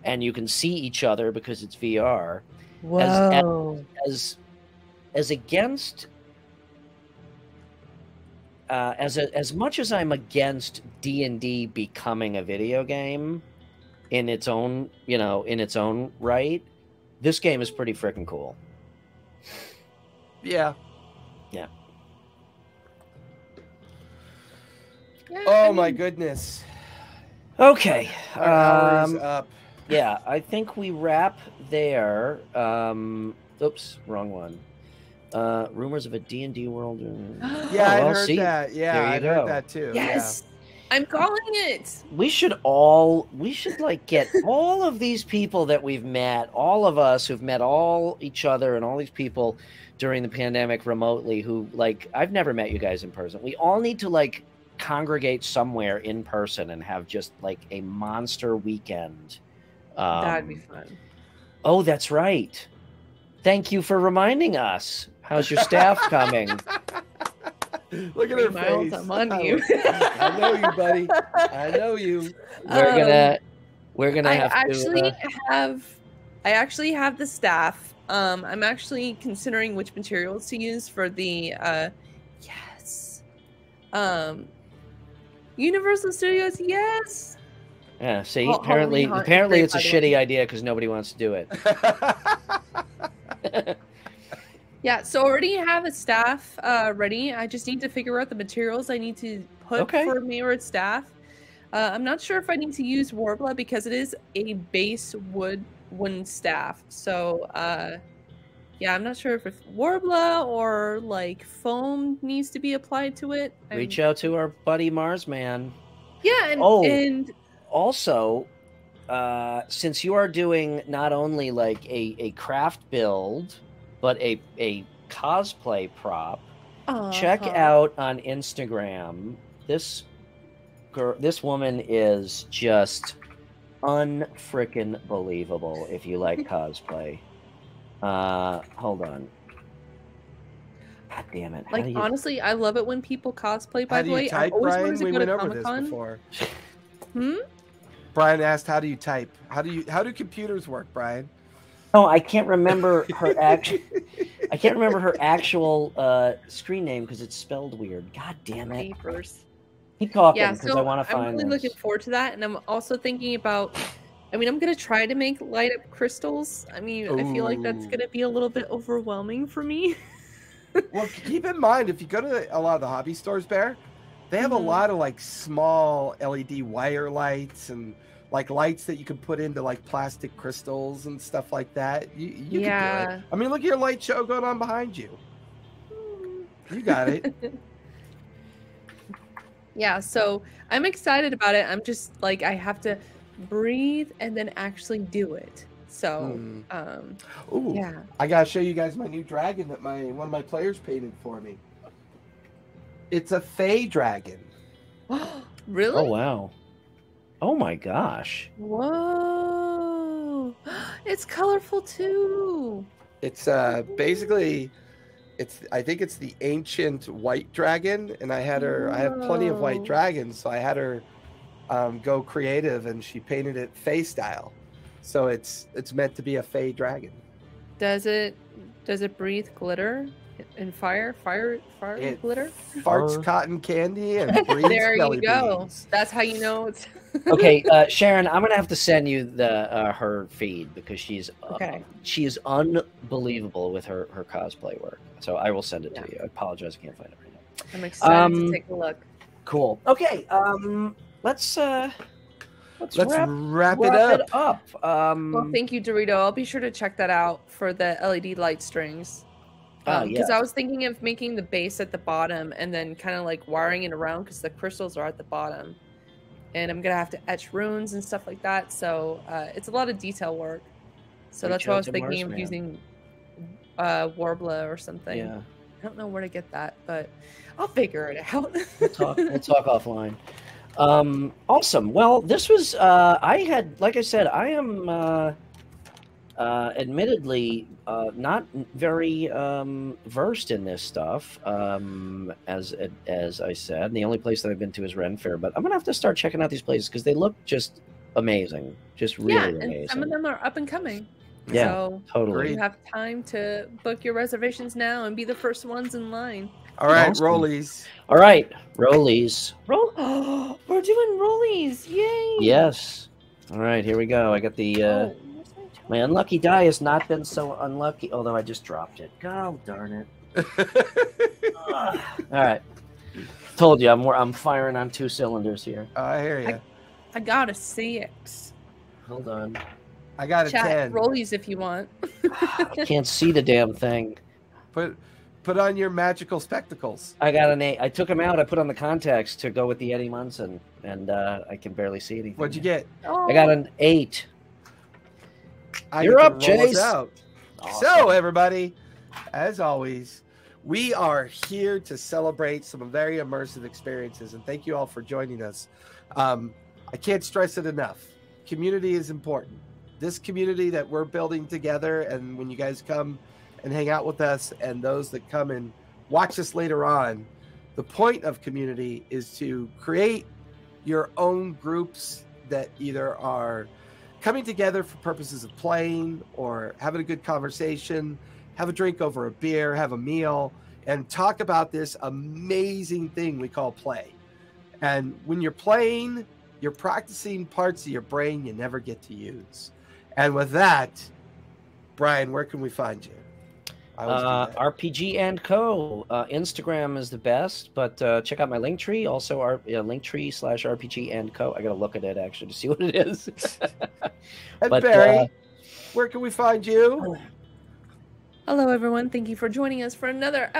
B: and you can see each other because it's VR.
C: Whoa.
B: As against as much as I'm against D&D becoming a video game in its own, you know, in its own right, this game is pretty freaking cool. Yeah.
C: Yeah,
A: Oh my goodness.
B: Okay.
A: Our hour is up.
B: Yeah, I think we wrap there. Oops, wrong one. Rumors of a D&D world.
A: Yeah, I'd heard
B: see,
A: that. Yeah,
B: there you
A: I'd
B: go.
A: heard that too.
C: Yes, I'm calling it.
B: We should like get all of these people that we've met, all of us who've met each other and all these people during the pandemic remotely who, like, I've never met you guys in person. We all need to, like, congregate somewhere in person and have just, like, a monster weekend.
C: That'd be fun.
B: Oh, that's right. Thank you for reminding us. How's your staff coming?
A: Look at her face.
C: I'm on you.
A: I know you, buddy. I know you.
B: We're gonna have
C: I actually have the staff. I'm actually considering which materials to use for the Universal Studios. Yes.
B: Yeah. See,
C: Halloween
B: apparently it's a
C: by the
B: shitty idea because nobody wants to do it.
C: Yeah, so already have a staff ready. I just need to figure out the materials I need to put for Mayor's staff. I'm not sure if I need to use Warbler because it is a base wooden staff. So yeah, I'm not sure if Warbler or like foam needs to be applied to it.
B: Reach out to our buddy Marsman.
C: Yeah, and
B: also, since you are doing not only like a craft build, but a cosplay prop, check out on Instagram. This woman is just unfrickin' believable if you like cosplay. Hold on. God damn it.
C: Like, honestly, I love it when people cosplay, by the way.
A: Type,
C: I always
A: Brian?
C: wanted to
A: We
C: go
A: went
C: to
A: over this
C: Comic-Con.
A: before.
C: Hmm?
A: Brian asked, how do you type? How do computers work, Brian?
B: No, I can't remember her actual screen name because it's spelled weird. God damn it.
C: Papers.
B: Keep talking
C: Yeah,
B: because
C: so
B: I want to find
C: I'm really looking forward to that, and I'm also thinking about. I mean, I'm gonna try to make light up crystals. I mean, I feel like that's gonna be a little bit overwhelming for me.
A: Well, keep in mind, if you go to a lot of the hobby stores, Bear, they have a lot of like small LED wire lights and like lights that you can put into like plastic crystals and stuff like that. You can do it. I mean, look at your light show going on behind you. You got it.
C: Yeah, so I'm excited about it. I'm just like, I have to breathe and then actually do it. So, yeah.
A: I gotta show you guys my new dragon that one of my players painted for me. It's a Fey dragon.
C: Really?
B: Oh wow. Oh my gosh.
C: Whoa. It's colorful too.
A: It's basically I think it's the ancient white dragon, and I have plenty of white dragons, so I had her go creative, and she painted it Fey style. So it's meant to be a Fey dragon.
C: Does it breathe glitter and fire and glitter?
A: Farts cotton candy and breathes
C: there
A: jelly
C: you go.
A: beans.
C: That's how you know it's.
B: Okay, Sharon, I'm gonna have to send you her feed because she's unbelievable with her cosplay work. So I will send it to you. I apologize, I can't find it right now.
C: I'm excited to take a look.
B: Cool. Okay, let's
A: wrap it up.
C: Well, thank you, Dorito. I'll be sure to check that out for the LED light strings. Because I was thinking of making the base at the bottom and then kind of like wiring it around because the crystals are at the bottom. And I'm going to have to etch runes and stuff like that. So it's a lot of detail work. So that's why I was thinking of using Warbler or something.
B: Yeah.
C: I don't know where to get that, but I'll figure it out.
B: We'll talk offline. Awesome. Well, this was like I said, I am admittedly not very versed in this stuff, as I said. The only place that I've been to is Ren Fair, but I'm gonna have to start checking out these places because they look just amazing, just really amazing.
C: And some of them are up and coming.
B: Yeah,
C: so
B: totally.
C: You have time to book your reservations now and be the first ones in line.
A: All right, awesome. Rollies.
B: All right, rollies.
C: Oh, we're doing rollies! Yay!
B: Yes. All right, here we go. I got the. My unlucky die has not been so unlucky, although I just dropped it. God darn it. All right. Told you, I'm firing on 2 cylinders here.
A: I hear you.
C: I got a 6.
B: Hold on.
A: I got a
C: Chat
A: 10.
C: rollies if you want.
B: I can't see the damn thing.
A: Put on your magical spectacles.
B: I got an 8. I took them out. I put on the contacts to go with the Eddie Munson, and I can barely see anything.
A: What'd you get?
C: Oh.
B: I got an 8.
A: You're
B: up,
A: to roll us
B: Chase.
A: out.
B: Awesome.
A: So, everybody, as always, we are here to celebrate some very immersive experiences, and thank you all for joining us. I can't stress it enough. Community is important. This community that we're building together, and when you guys come and hang out with us, and those that come and watch us later on, the point of community is to create your own groups that either are coming together for purposes of playing or having a good conversation, have a drink over a beer, have a meal, and talk about this amazing thing we call play. And when you're playing, you're practicing parts of your brain you never get to use. And with that, Brian, where can we find you?
B: RPG and Co. Instagram is the best, but check out my link tree. Also, our linktree/RPG and Co. I gotta look at it actually to see what it is.
A: And
B: but,
A: Barry, where can we find you?
C: Hello, everyone. Thank you for joining us for another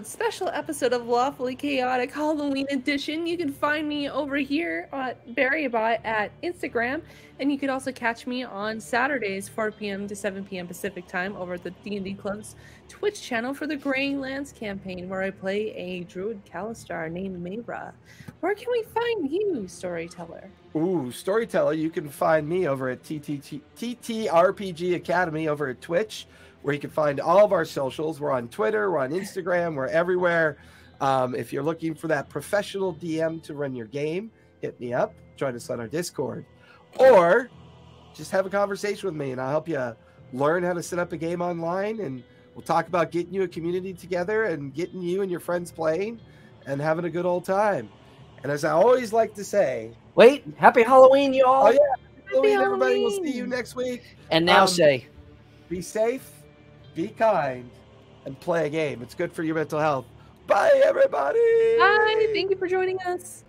C: special episode of Lawfully Chaotic Halloween Edition. You can find me over here at BarryBot at Instagram, and you can also catch me on Saturdays, 4 p.m. to 7 p.m. Pacific Time over at the D&D Club's Twitch channel for the Graying Lands campaign, where I play a druid Kalistar named Mayra. Where can we find you, Storyteller?
A: Ooh, Storyteller, you can find me over at TTRPG Academy over at Twitch, where you can find all of our socials. We're on Twitter, we're on Instagram, we're everywhere. If you're looking for that professional DM to run your game, hit me up, join us on our Discord, or just have a conversation with me and I'll help you learn how to set up a game online, and we'll talk about getting you a community together and getting you and your friends playing and having a good old time. And as I always like to say,
B: wait, happy Halloween, you all.
A: Oh yeah, Halloween,
C: Happy
A: everybody. We'll
C: Halloween.
A: see you next week.
B: And now say,
A: be safe, be kind, and play a game. It's good for your mental health. Bye, everybody.
C: Bye. Thank you for joining us.